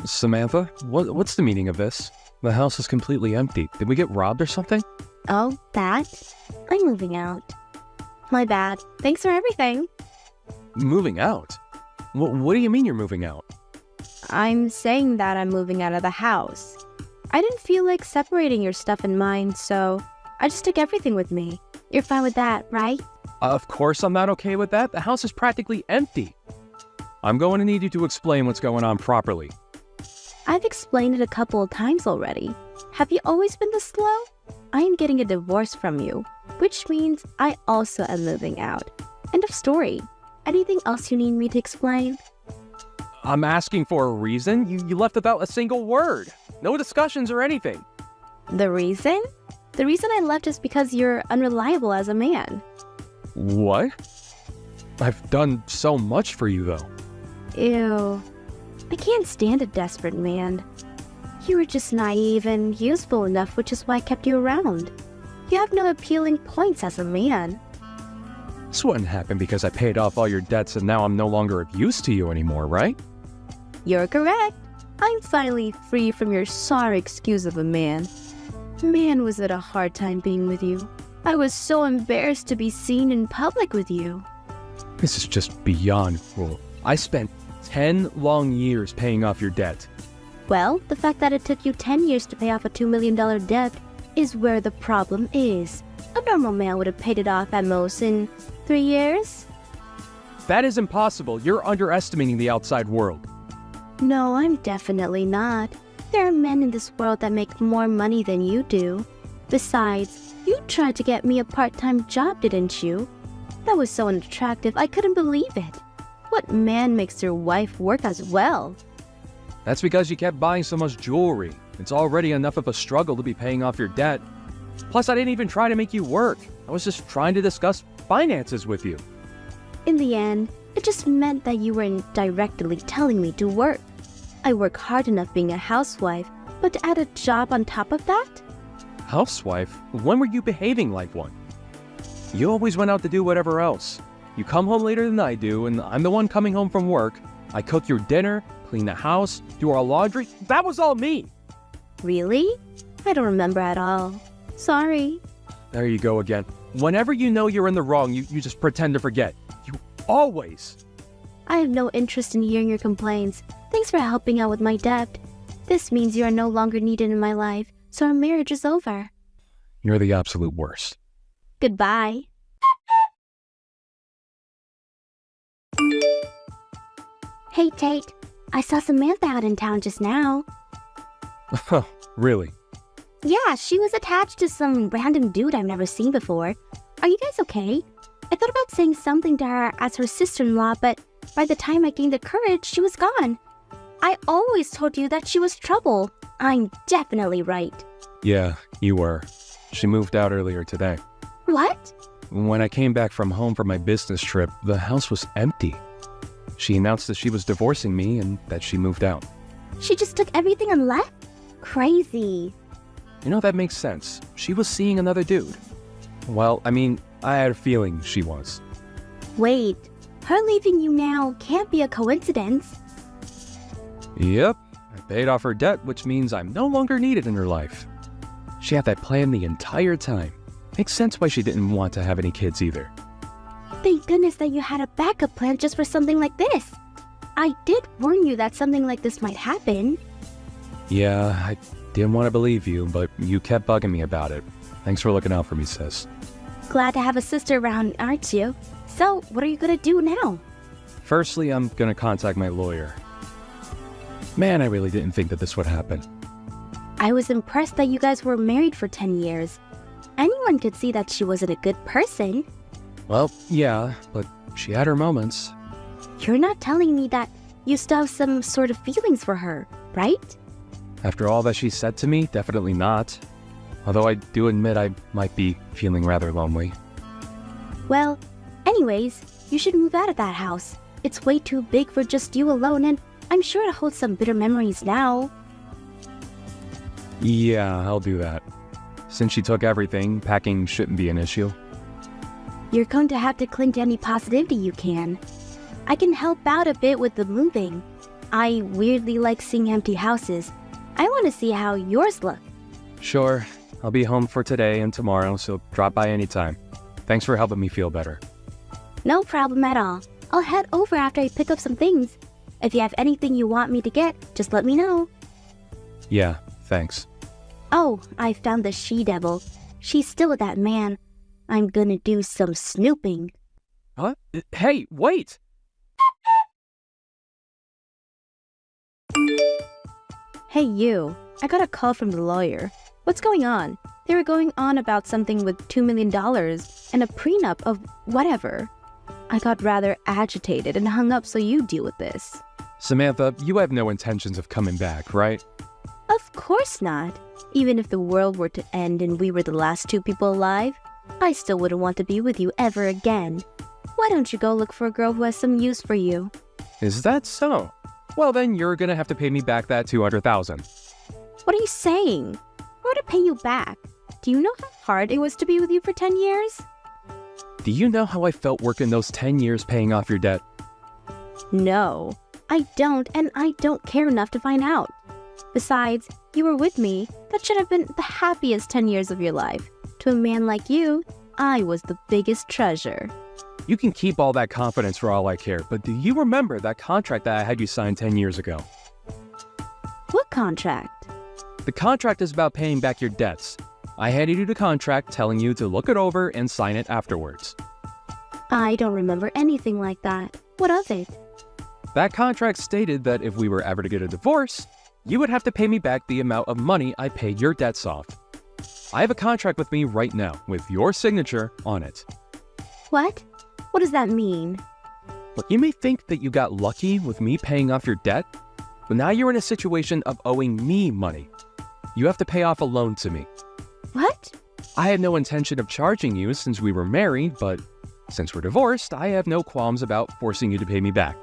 Samantha, what's the meaning of this? The house is completely empty. Did we get robbed or something? Oh, that? I'm moving out. My bad. Thanks for everything. Moving out? What do you mean you're moving out? I'm saying that I'm moving out of the house. I didn't feel like separating your stuff and mine, so I just took everything with me. You're fine with that, right? Of course I'm not okay with that. The house is practically empty. I'm going to need you to explain what's going on properly. I've explained it a couple of times already. Have you always been this slow? I am getting a divorce from you, which means I also am moving out. End of story. Anything else you need me to explain? I'm asking for a reason. You left without a single word. No discussions or anything. The reason? The reason I left is because you're unreliable as a man. What? I've done so much for you, though. Ew. I can't stand a desperate man. You were just naive and useful enough, which is why I kept you around. You have no appealing points as a man. This wouldn't happen because I paid off all your debts and now I'm no longer of use to you anymore, right? You're correct. I'm finally free from your sorry excuse of a man. Man, was it a hard time being with you. I was so embarrassed to be seen in public with you. This is just beyond cruel. I spent 10 long years paying off your debt. Well, the fact that it took you 10 years to pay off a $2 million debt is where the problem is. A normal man would have paid it off at most in 3 years. That is impossible. You're underestimating the outside world. No, I'm definitely not. There are men in this world that make more money than you do. Besides, you tried to get me a part-time job, didn't you? That was so unattractive, I couldn't believe it. What man makes their wife work as well? That's because you kept buying so much jewelry. It's already enough of a struggle to be paying off your debt. Plus, I didn't even try to make you work. I was just trying to discuss finances with you. In the end, it just meant that you were indirectly telling me to work. I work hard enough being a housewife, but to add a job on top of that? Housewife? When were you behaving like one? You always went out to do whatever else. You come home later than I do, and I'm the one coming home from work. I cook your dinner, clean the house, do our laundry. That was all me! Really? I don't remember at all. Sorry. There you go again. Whenever you know you're in the wrong, you just pretend to forget. You always. I have no interest in hearing your complaints. Thanks for helping out with my debt. This means you are no longer needed in my life, so our marriage is over. You're the absolute worst. Goodbye. Hey, Tate. I saw Samantha out in town just now. Really? Yeah, she was attached to some random dude I've never seen before. Are you guys okay? I thought about saying something to her as her sister-in-law, but by the time I gained the courage, she was gone. I always told you that she was trouble. I'm definitely right. Yeah, you were. She moved out earlier today. What? When I came back from home for my business trip, the house was empty. She announced that she was divorcing me and that she moved out. She just took everything and left? Crazy. You know, that makes sense. She was seeing another dude. Well, I mean, I had a feeling she was. Wait, her leaving you now can't be a coincidence. Yep, I paid off her debt, which means I'm no longer needed in her life. She had that plan the entire time. Makes sense why she didn't want to have any kids either. Thank goodness that you had a backup plan just for something like this. I did warn you that something like this might happen. Yeah, I didn't want to believe you, but you kept bugging me about it. Thanks for looking out for me, sis. Glad to have a sister around, aren't you? So, what are you gonna do now? Firstly, I'm gonna contact my lawyer. Man, I really didn't think that this would happen. I was impressed that you guys were married for 10 years. Anyone could see that she wasn't a good person. Well, yeah, but she had her moments. You're not telling me that you still have some sort of feelings for her, right? After all that she said to me, definitely not. Although I do admit I might be feeling rather lonely. Well, anyways, you should move out of that house. It's way too big for just you alone, and I'm sure it holds some bitter memories now. Yeah, I'll do that. Since she took everything, packing shouldn't be an issue. You're going to have to cling to any positivity you can. I can help out a bit with the moving. I weirdly like seeing empty houses. I want to see how yours look. Sure, I'll be home for today and tomorrow, so drop by anytime. Thanks for helping me feel better. No problem at all. I'll head over after I pick up some things. If you have anything you want me to get, just let me know. Yeah, thanks. Oh, I found the she-devil. She's still with that man. I'm gonna do some snooping. Huh? Hey, wait! Hey, you. I got a call from the lawyer. What's going on? They were going on about something with $2 million and a prenup of whatever. I got rather agitated and hung up, so you deal with this. Samantha, you have no intentions of coming back, right? Of course not. Even if the world were to end and we were the last two people alive, I still wouldn't want to be with you ever again. Why don't you go look for a girl who has some use for you? Is that so? Well, then you're gonna have to pay me back that $200,000. What are you saying? Or to pay you back? Do you know how hard it was to be with you for 10 years? Do you know how I felt working those 10 years paying off your debt? No, I don't, and I don't care enough to find out. Besides, you were with me. That should have been the happiest 10 years of your life. To a man like you, I was the biggest treasure. You can keep all that confidence for all I care, but do you remember that contract that I had you sign 10 years ago? What contract? The contract is about paying back your debts. I handed you the contract telling you to look it over and sign it afterwards. I don't remember anything like that. What of it? That contract stated that if we were ever to get a divorce, you would have to pay me back the amount of money I paid your debts off. I have a contract with me right now with your signature on it. What? What does that mean? Look, you may think that you got lucky with me paying off your debt, but now you're in a situation of owing me money. You have to pay off a loan to me. What? I had no intention of charging you since we were married, but since we're divorced, I have no qualms about forcing you to pay me back.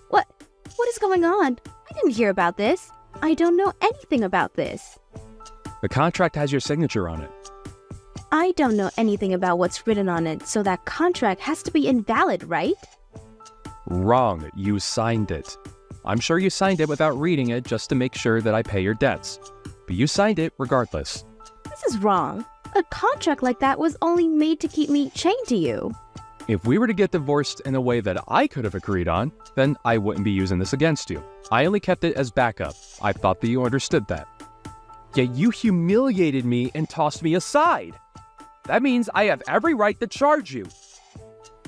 What? What is going on? I didn't hear about this. I don't know anything about this. The contract has your signature on it. I don't know anything about what's written on it, so that contract has to be invalid, right? Wrong. You signed it. I'm sure you signed it without reading it just to make sure that I pay your debts. But you signed it regardless. This is wrong. A contract like that was only made to keep me chained to you. If we were to get divorced in a way that I could have agreed on, then I wouldn't be using this against you. I only kept it as backup. I thought that you understood that. Yet you humiliated me and tossed me aside. That means I have every right to charge you.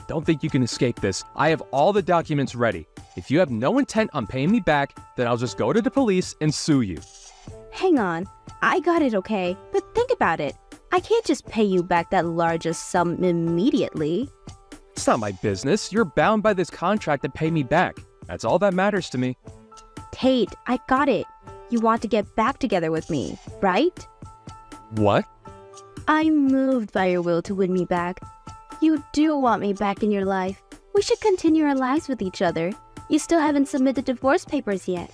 Don't think you can escape this. I have all the documents ready. If you have no intent on paying me back, then I'll just go to the police and sue you. Hang on. I got it, okay? But think about it. I can't just pay you back that largest sum immediately. It's not my business. You're bound by this contract to pay me back. That's all that matters to me. Tate, I got it. You want to get back together with me, right? What? I'm moved by your will to win me back. You do want me back in your life. We should continue our lives with each other. You still haven't submitted divorce papers yet.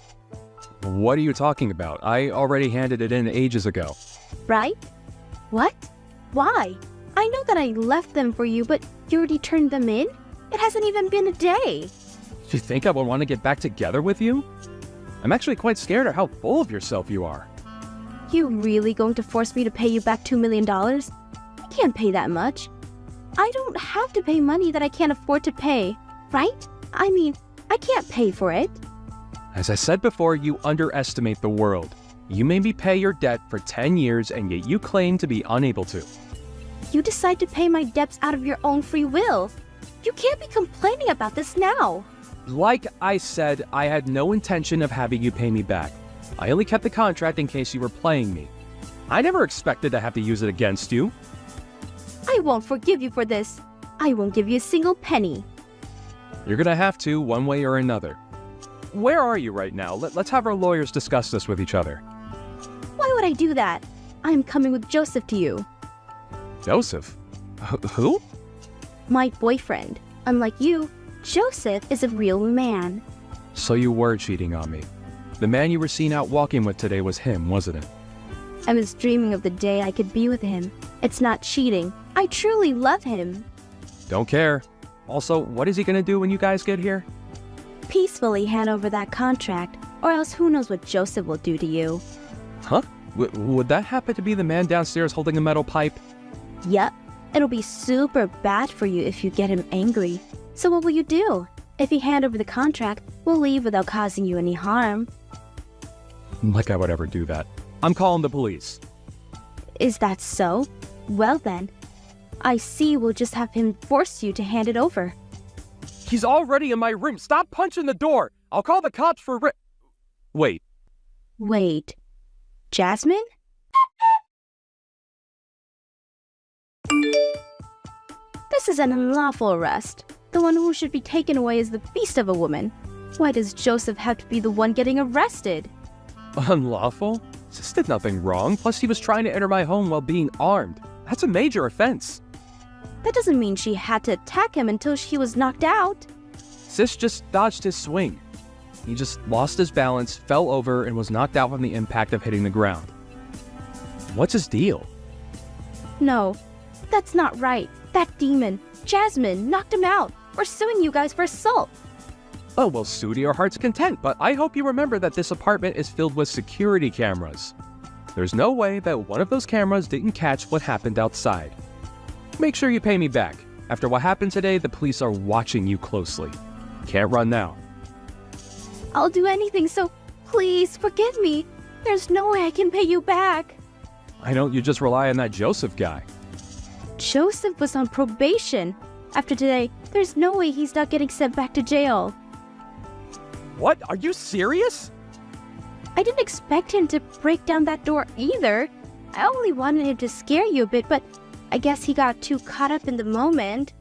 What are you talking about? I already handed it in ages ago. Right? What? Why? I know that I left them for you, but you already turned them in? It hasn't even been a day. Do you think I would want to get back together with you? I'm actually quite scared of how full of yourself you are. You really going to force me to pay you back $2 million? I can't pay that much. I don't have to pay money that I can't afford to pay, right? I mean, I can't pay for it. As I said before, you underestimate the world. You made me pay your debt for 10 years, and yet you claim to be unable to. You decide to pay my debts out of your own free will. You can't be complaining about this now. Like I said, I had no intention of having you pay me back. I only kept the contract in case you were playing me. I never expected to have to use it against you. I won't forgive you for this. I won't give you a single penny. You're gonna have to, one way or another. Where are you right now? Let's have our lawyers discuss this with each other. Why would I do that? I'm coming with Joseph to you. Joseph? Who? My boyfriend. Unlike you, Joseph is a real man. So you were cheating on me. The man you were seen out walking with today was him, wasn't it? I was dreaming of the day I could be with him. It's not cheating. I truly love him. Don't care. Also, what is he gonna do when you guys get here? Peacefully hand over that contract, or else who knows what Joseph will do to you. Huh? Would that happen to be the man downstairs holding a metal pipe? Yep. It'll be super bad for you if you get him angry. So what will you do? If you hand over the contract, we'll leave without causing you any harm. Like I would ever do that. I'm calling the police. Is that so? Well then, I see we'll just have him force you to hand it over. He's already in my room. Stop punching the door. I'll call the cops for Wait. Jasmine? This is an unlawful arrest. The one who should be taken away is the beast of a woman. Why does Joseph have to be the one getting arrested? Unlawful? Sis did nothing wrong. Plus, he was trying to enter my home while being armed. That's a major offense. That doesn't mean she had to attack him until he was knocked out. Sis just dodged his swing. He just lost his balance, fell over, and was knocked out from the impact of hitting the ground. What's his deal? No, that's not right. That demon, Jasmine, knocked him out. We're suing you guys for assault. Oh, well, sue to your heart's content, but I hope you remember that this apartment is filled with security cameras. There's no way that one of those cameras didn't catch what happened outside. Make sure you pay me back. After what happened today, the police are watching you closely. Can't run now. I'll do anything, so please forgive me. There's no way I can pay you back. Why don't you just rely on that Joseph guy? Joseph was on probation. After today, there's no way he's not getting sent back to jail. What? Are you serious? I didn't expect him to break down that door either. I only wanted him to scare you a bit, but I guess he got too caught up in the moment.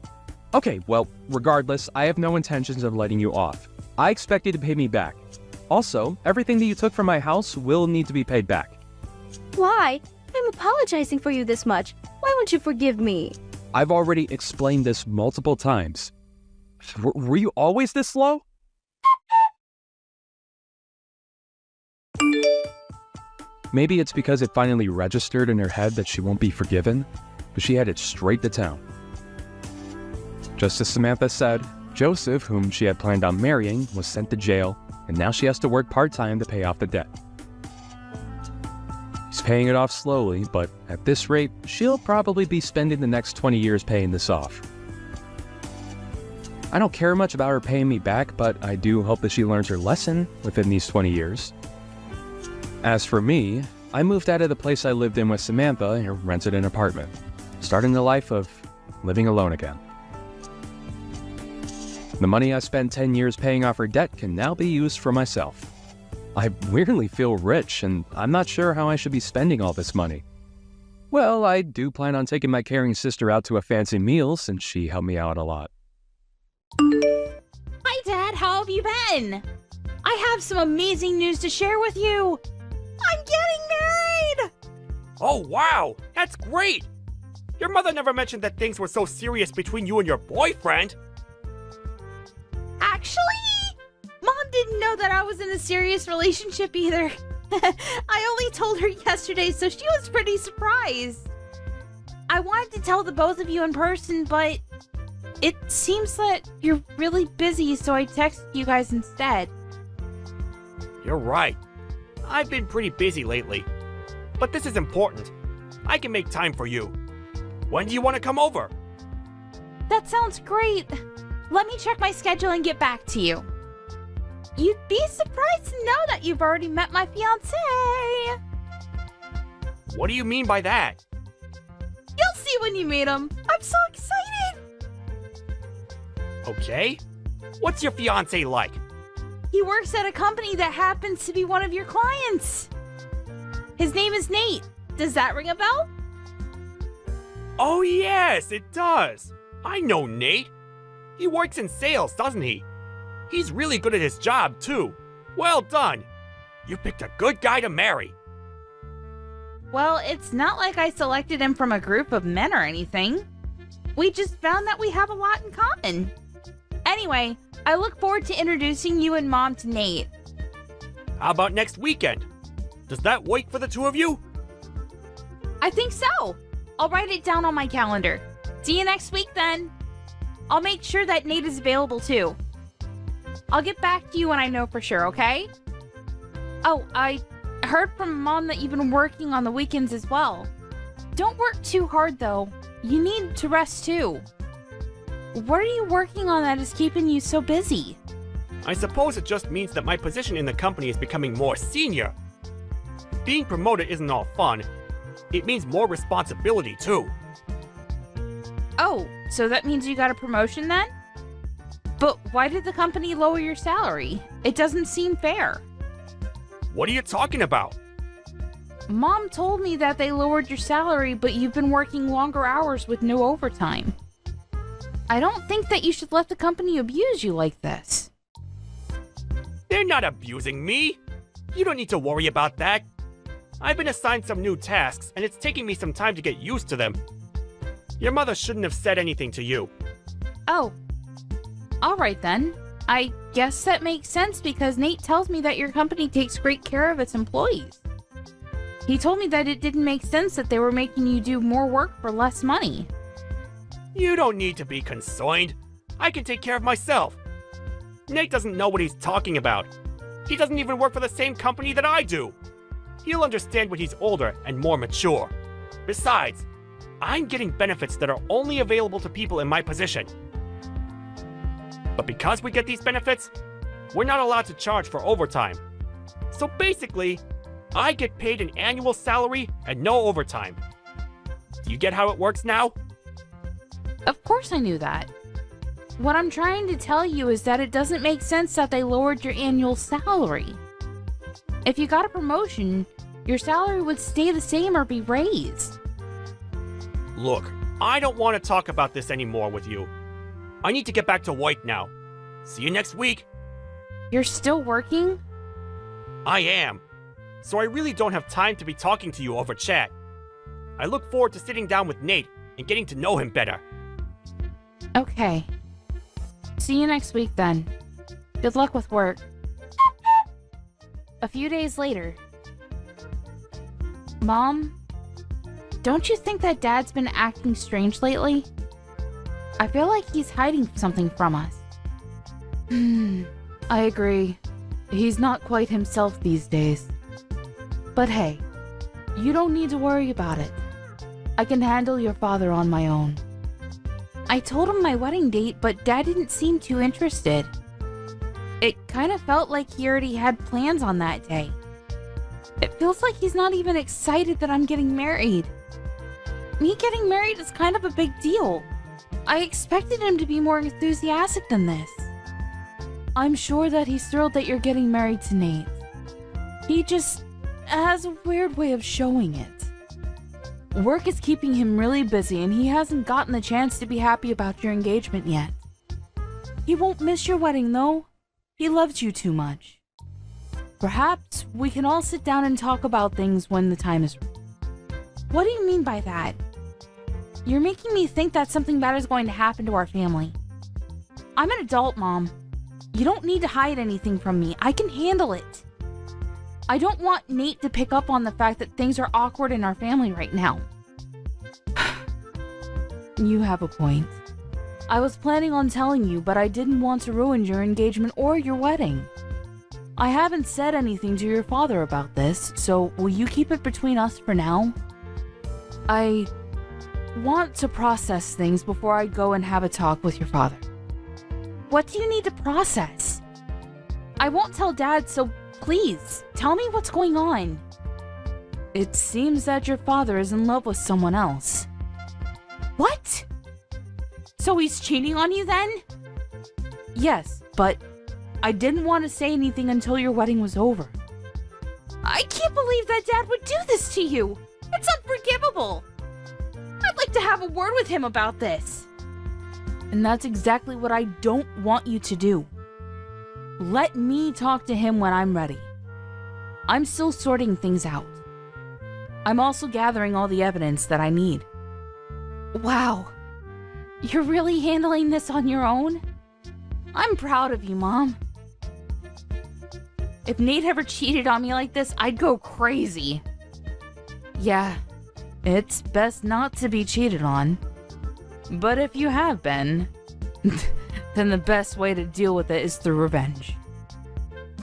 Okay, well, regardless, I have no intentions of letting you off. I expect you to pay me back. Also, everything that you took from my house will need to be paid back. Why? I'm apologizing for you this much. Why won't you forgive me? I've already explained this multiple times. Were you always this slow? Maybe it's because it finally registered in her head that she won't be forgiven, but she headed straight to town. Just as Samantha said, Joseph, whom she had planned on marrying, was sent to jail, and now she has to work part-time to pay off the debt. He's paying it off slowly, but at this rate, she'll probably be spending the next 20 years paying this off. I don't care much about her paying me back, but I do hope that she learns her lesson within these 20 years. As for me, I moved out of the place I lived in with Samantha and rented an apartment, starting the life of living alone again. The money I spent 10 years paying off her debt can now be used for myself. I weirdly feel rich, and I'm not sure how I should be spending all this money. Well, I do plan on taking my caring sister out to a fancy meal since she helped me out a lot. Hi, Dad. How have you been? I have some amazing news to share with you. I'm getting married! Oh, wow! That's great! Your mother never mentioned that things were so serious between you and your boyfriend. Actually, Mom didn't know that I was in a serious relationship either. I only told her yesterday, so she was pretty surprised. I wanted to tell the both of you in person, but it seems that you're really busy, so I texted you guys instead. You're right. I've been pretty busy lately. But this is important. I can make time for you. When do you want to come over? That sounds great. Let me check my schedule and get back to you. You'd be surprised to know that you've already met my fiancé. What do you mean by that? You'll see when you meet him. I'm so excited. Okay. What's your fiancé like? He works at a company that happens to be one of your clients. His name is Nate. Does that ring a bell? Oh yes, it does. I know Nate. He works in sales, doesn't he? He's really good at his job, too. Well done. You picked a good guy to marry. Well, it's not like I selected him from a group of men or anything. We just found that we have a lot in common. Anyway, I look forward to introducing you and Mom to Nate. How about next weekend? Does that work for the two of you? I think so. I'll write it down on my calendar. See you next week then. I'll make sure that Nate is available too. I'll get back to you when I know for sure, okay? Oh, I heard from Mom that you've been working on the weekends as well. Don't work too hard though. You need to rest too. What are you working on that is keeping you so busy? I suppose it just means that my position in the company is becoming more senior. Being promoted isn't all fun. It means more responsibility too. Oh, so that means you got a promotion then? But why did the company lower your salary? It doesn't seem fair. What are you talking about? Mom told me that they lowered your salary, but you've been working longer hours with no overtime. I don't think that you should let the company abuse you like this. They're not abusing me. You don't need to worry about that. I've been assigned some new tasks, and it's taking me some time to get used to them. Your mother shouldn't have said anything to you. Oh. Alright then. I guess that makes sense because Nate tells me that your company takes great care of its employees. He told me that it didn't make sense that they were making you do more work for less money. You don't need to be concerned. I can take care of myself. Nate doesn't know what he's talking about. He doesn't even work for the same company that I do. He'll understand when he's older and more mature. Besides, I'm getting benefits that are only available to people in my position. But because we get these benefits, we're not allowed to charge for overtime. So basically, I get paid an annual salary and no overtime. Do you get how it works now? Of course I knew that. What I'm trying to tell you is that it doesn't make sense that they lowered your annual salary. If you got a promotion, your salary would stay the same or be raised. Look, I don't want to talk about this anymore with you. I need to get back to work now. See you next week. You're still working? I am. So I really don't have time to be talking to you over chat. I look forward to sitting down with Nate and getting to know him better. Okay. See you next week then. Good luck with work. A few days later. Mom, don't you think that Dad's been acting strange lately? I feel like he's hiding something from us. I agree. He's not quite himself these days. But hey, you don't need to worry about it. I can handle your father on my own. I told him my wedding date, but Dad didn't seem too interested. It kind of felt like he already had plans on that day. It feels like he's not even excited that I'm getting married. Me getting married is kind of a big deal. I expected him to be more enthusiastic than this. I'm sure that he's thrilled that you're getting married to Nate. He just has a weird way of showing it. Work is keeping him really busy, and he hasn't gotten the chance to be happy about your engagement yet. He won't miss your wedding, though. He loves you too much. Perhaps we can all sit down and talk about things when the time is right. What do you mean by that? You're making me think that something bad is going to happen to our family. I'm an adult, Mom. You don't need to hide anything from me. I can handle it. I don't want Nate to pick up on the fact that things are awkward in our family right now. You have a point. I was planning on telling you, but I didn't want to ruin your engagement or your wedding. I haven't said anything to your father about this, so will you keep it between us for now? I want to process things before I go and have a talk with your father. What do you need to process? I won't tell Dad, so please, tell me what's going on. It seems that your father is in love with someone else. What? So he's cheating on you then? Yes, but I didn't want to say anything until your wedding was over. I can't believe that Dad would do this to you. It's unforgivable. I'd like to have a word with him about this. And that's exactly what I don't want you to do. Let me talk to him when I'm ready. I'm still sorting things out. I'm also gathering all the evidence that I need. Wow. You're really handling this on your own? I'm proud of you, Mom. If Nate ever cheated on me like this, I'd go crazy. Yeah, it's best not to be cheated on. But if you have been, then the best way to deal with it is through revenge.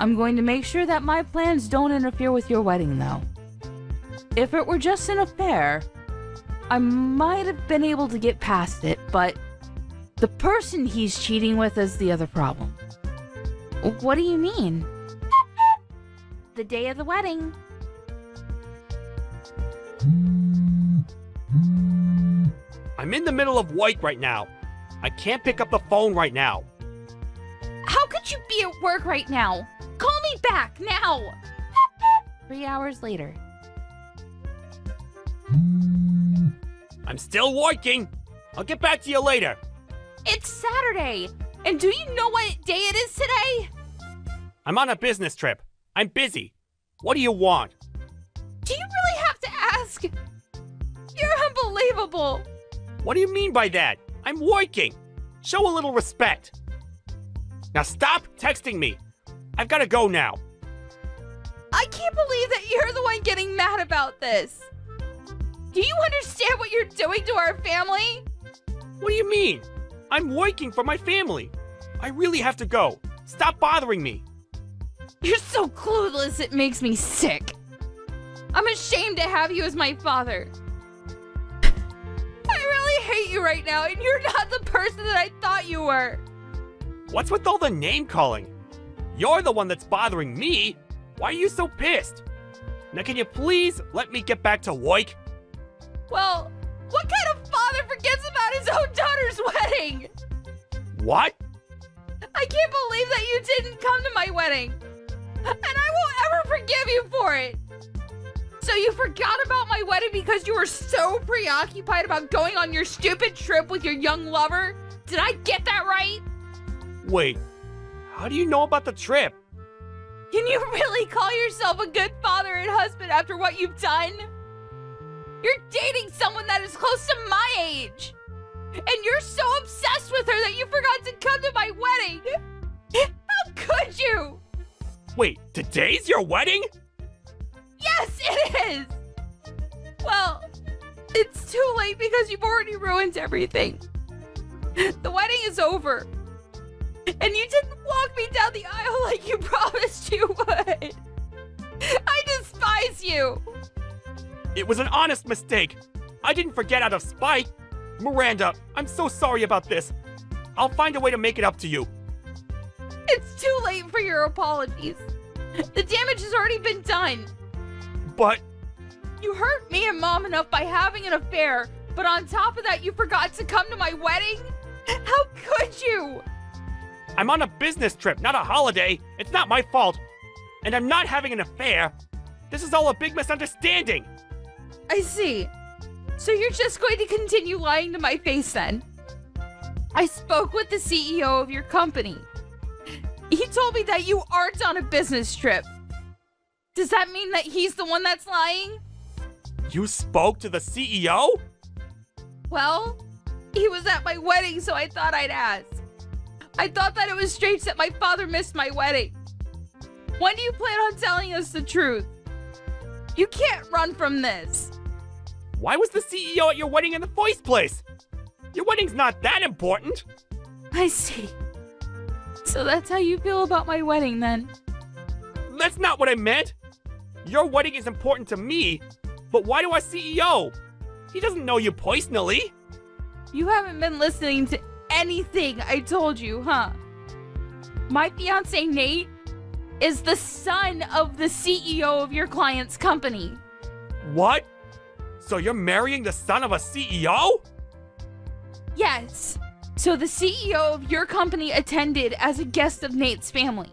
I'm going to make sure that my plans don't interfere with your wedding, though. If it were just an affair, I might have been able to get past it, but the person he's cheating with is the other problem. What do you mean? The day of the wedding. I'm in the middle of work right now. I can't pick up the phone right now. How could you be at work right now? Call me back now! 3 hours later. I'm still working. I'll get back to you later. It's Saturday! And do you know what day it is today? I'm on a business trip. I'm busy. What do you want? Do you really have to ask? You're unbelievable! What do you mean by that? I'm working. Show a little respect. Now stop texting me. I've got to go now. I can't believe that you're the one getting mad about this. Do you understand what you're doing to our family? What do you mean? I'm working for my family. I really have to go. Stop bothering me. You're so clueless, it makes me sick. I'm ashamed to have you as my father. I really hate you right now, and you're not the person that I thought you were. What's with all the name calling? You're the one that's bothering me. Why are you so pissed? Now can you please let me get back to work? Well, what kind of father forgets about his own daughter's wedding? What? I can't believe that you didn't come to my wedding. And I won't ever forgive you for it. So you forgot about my wedding because you were so preoccupied about going on your stupid trip with your young lover? Did I get that right? Wait, how do you know about the trip? Can you really call yourself a good father and husband after what you've done? You're dating someone that is close to my age. And you're so obsessed with her that you forgot to come to my wedding. How could you? Wait, today's your wedding? Yes, it is! Well, it's too late because you've already ruined everything. The wedding is over. And you didn't walk me down the aisle like you promised you would. I despise you. It was an honest mistake. I didn't forget out of spite. Miranda, I'm so sorry about this. I'll find a way to make it up to you. It's too late for your apologies. The damage has already been done. But You hurt me and Mom enough by having an affair, but on top of that, you forgot to come to my wedding? How could you? I'm on a business trip, not a holiday. It's not my fault. and I'm not having an affair. This is all a big misunderstanding. I see. So you're just going to continue lying to my face then? I spoke with the CEO of your company. He told me that you aren't on a business trip. Does that mean that he's the one that's lying? You spoke to the CEO? Well, he was at my wedding, so I thought I'd ask. I thought that it was strange that my father missed my wedding. When do you plan on telling us the truth? You can't run from this. Why was the CEO at your wedding in the first place? Your wedding's not that important. I see. So that's how you feel about my wedding then? That's not what I meant. Your wedding is important to me, but why to our CEO? He doesn't know you personally. You haven't been listening to anything I told you, huh? My fiance Nate is the son of the CEO of your client's company. What? So you're marrying the son of a CEO? Yes. So the CEO of your company attended as a guest of Nate's family.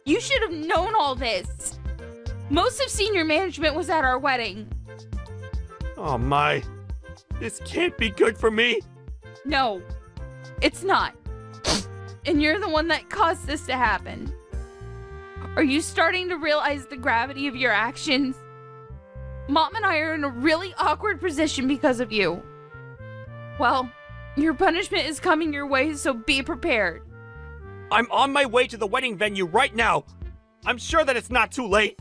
You should have known all this. Most of senior management was at our wedding. Oh my. This can't be good for me. No, it's not. And you're the one that caused this to happen. Are you starting to realize the gravity of your actions? Mom and I are in a really awkward position because of you. Well, your punishment is coming your way, so be prepared. I'm on my way to the wedding venue right now. I'm sure that it's not too late.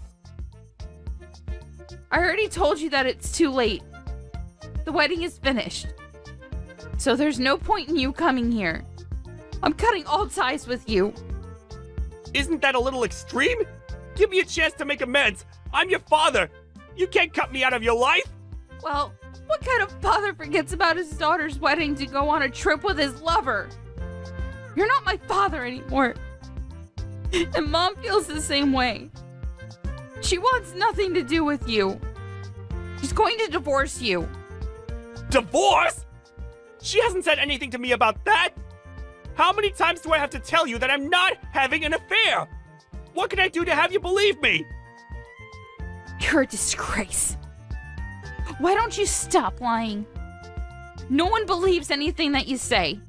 I already told you that it's too late. The wedding is finished. So there's no point in you coming here. I'm cutting all ties with you. Isn't that a little extreme? Give me a chance to make amends. I'm your father. You can't cut me out of your life. Well, what kind of father forgets about his daughter's wedding to go on a trip with his lover? You're not my father anymore. And Mom feels the same way. She wants nothing to do with you. She's going to divorce you. Divorce? She hasn't said anything to me about that. How many times do I have to tell you that I'm not having an affair? What can I do to have you believe me? You're a disgrace. Why don't you stop lying? No one believes anything that you say.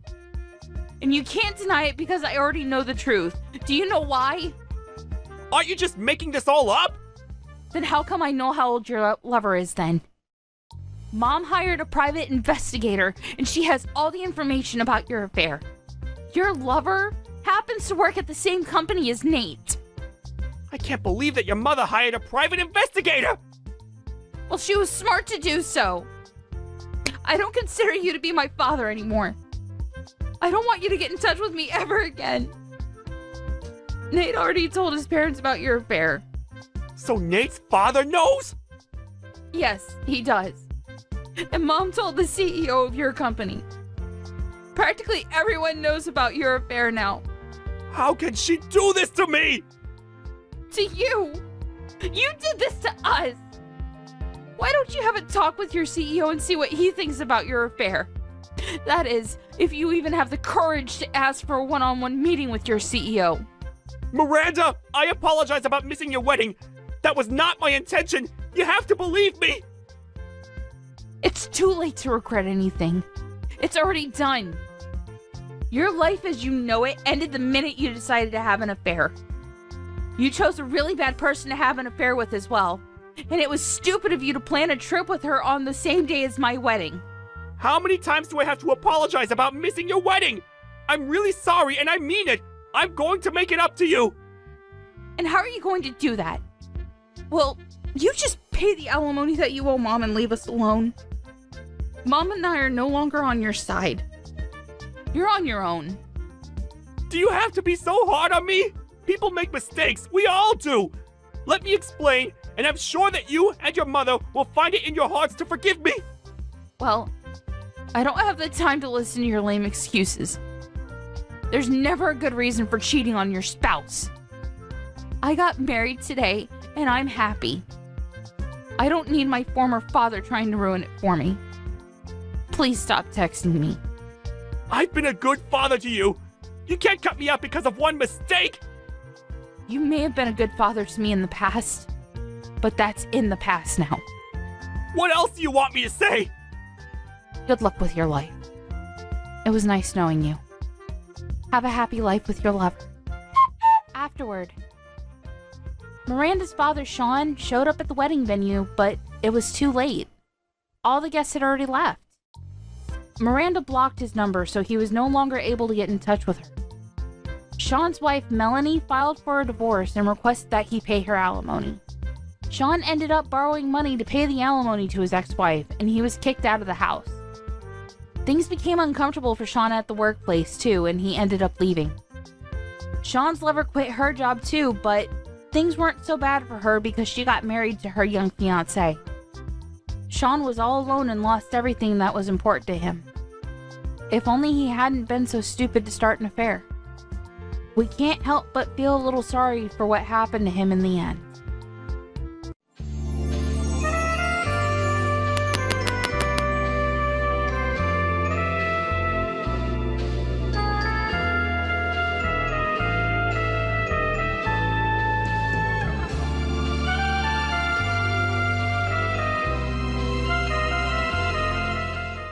And you can't deny it because I already know the truth. Do you know why? Aren't you just making this all up? Then how come I know how old your lover is then? Mom hired a private investigator and she has all the information about your affair. Your lover happens to work at the same company as Nate. I can't believe that your mother hired a private investigator! Well, she was smart to do so. I don't consider you to be my father anymore. I don't want you to get in touch with me ever again. Nate already told his parents about your affair. So Nate's father knows? Yes, he does. And Mom told the CEO of your company. Practically everyone knows about your affair now. How can she do this to me? To you? You did this to us! Why don't you have a talk with your CEO and see what he thinks about your affair? That is, if you even have the courage to ask for a one-on-one meeting with your CEO. Miranda, I apologize about missing your wedding. That was not my intention. You have to believe me. It's too late to regret anything. It's already done. Your life as you know it ended the minute you decided to have an affair. You chose a really bad person to have an affair with as well. And it was stupid of you to plan a trip with her on the same day as my wedding. How many times do I have to apologize about missing your wedding? I'm really sorry and I mean it. I'm going to make it up to you. And how are you going to do that? Well, you just pay the alimony that you owe Mom and leave us alone. Mom and I are no longer on your side. You're on your own. Do you have to be so hard on me? People make mistakes. We all do. Let me explain, and I'm sure that you and your mother will find it in your hearts to forgive me. Well, I don't have the time to listen to your lame excuses. There's never a good reason for cheating on your spouse. I got married today, and I'm happy. I don't need my former father trying to ruin it for me. Please stop texting me. I've been a good father to you. You can't cut me out because of one mistake. You may have been a good father to me in the past, but that's in the past now. What else do you want me to say? Good luck with your life. It was nice knowing you. Have a happy life with your lover. Afterward, Miranda's father, Sean, showed up at the wedding venue, but it was too late. All the guests had already left. Miranda blocked his number, so he was no longer able to get in touch with her. Sean's wife, Melanie, filed for a divorce and requested that he pay her alimony. Sean ended up borrowing money to pay the alimony to his ex-wife, and he was kicked out of the house. Things became uncomfortable for Sean at the workplace, too, and he ended up leaving. Sean's lover quit her job, too, but things weren't so bad for her because she got married to her young fiancé. Sean was all alone and lost everything that was important to him. If only he hadn't been so stupid to start an affair. We can't help but feel a little sorry for what happened to him in the end.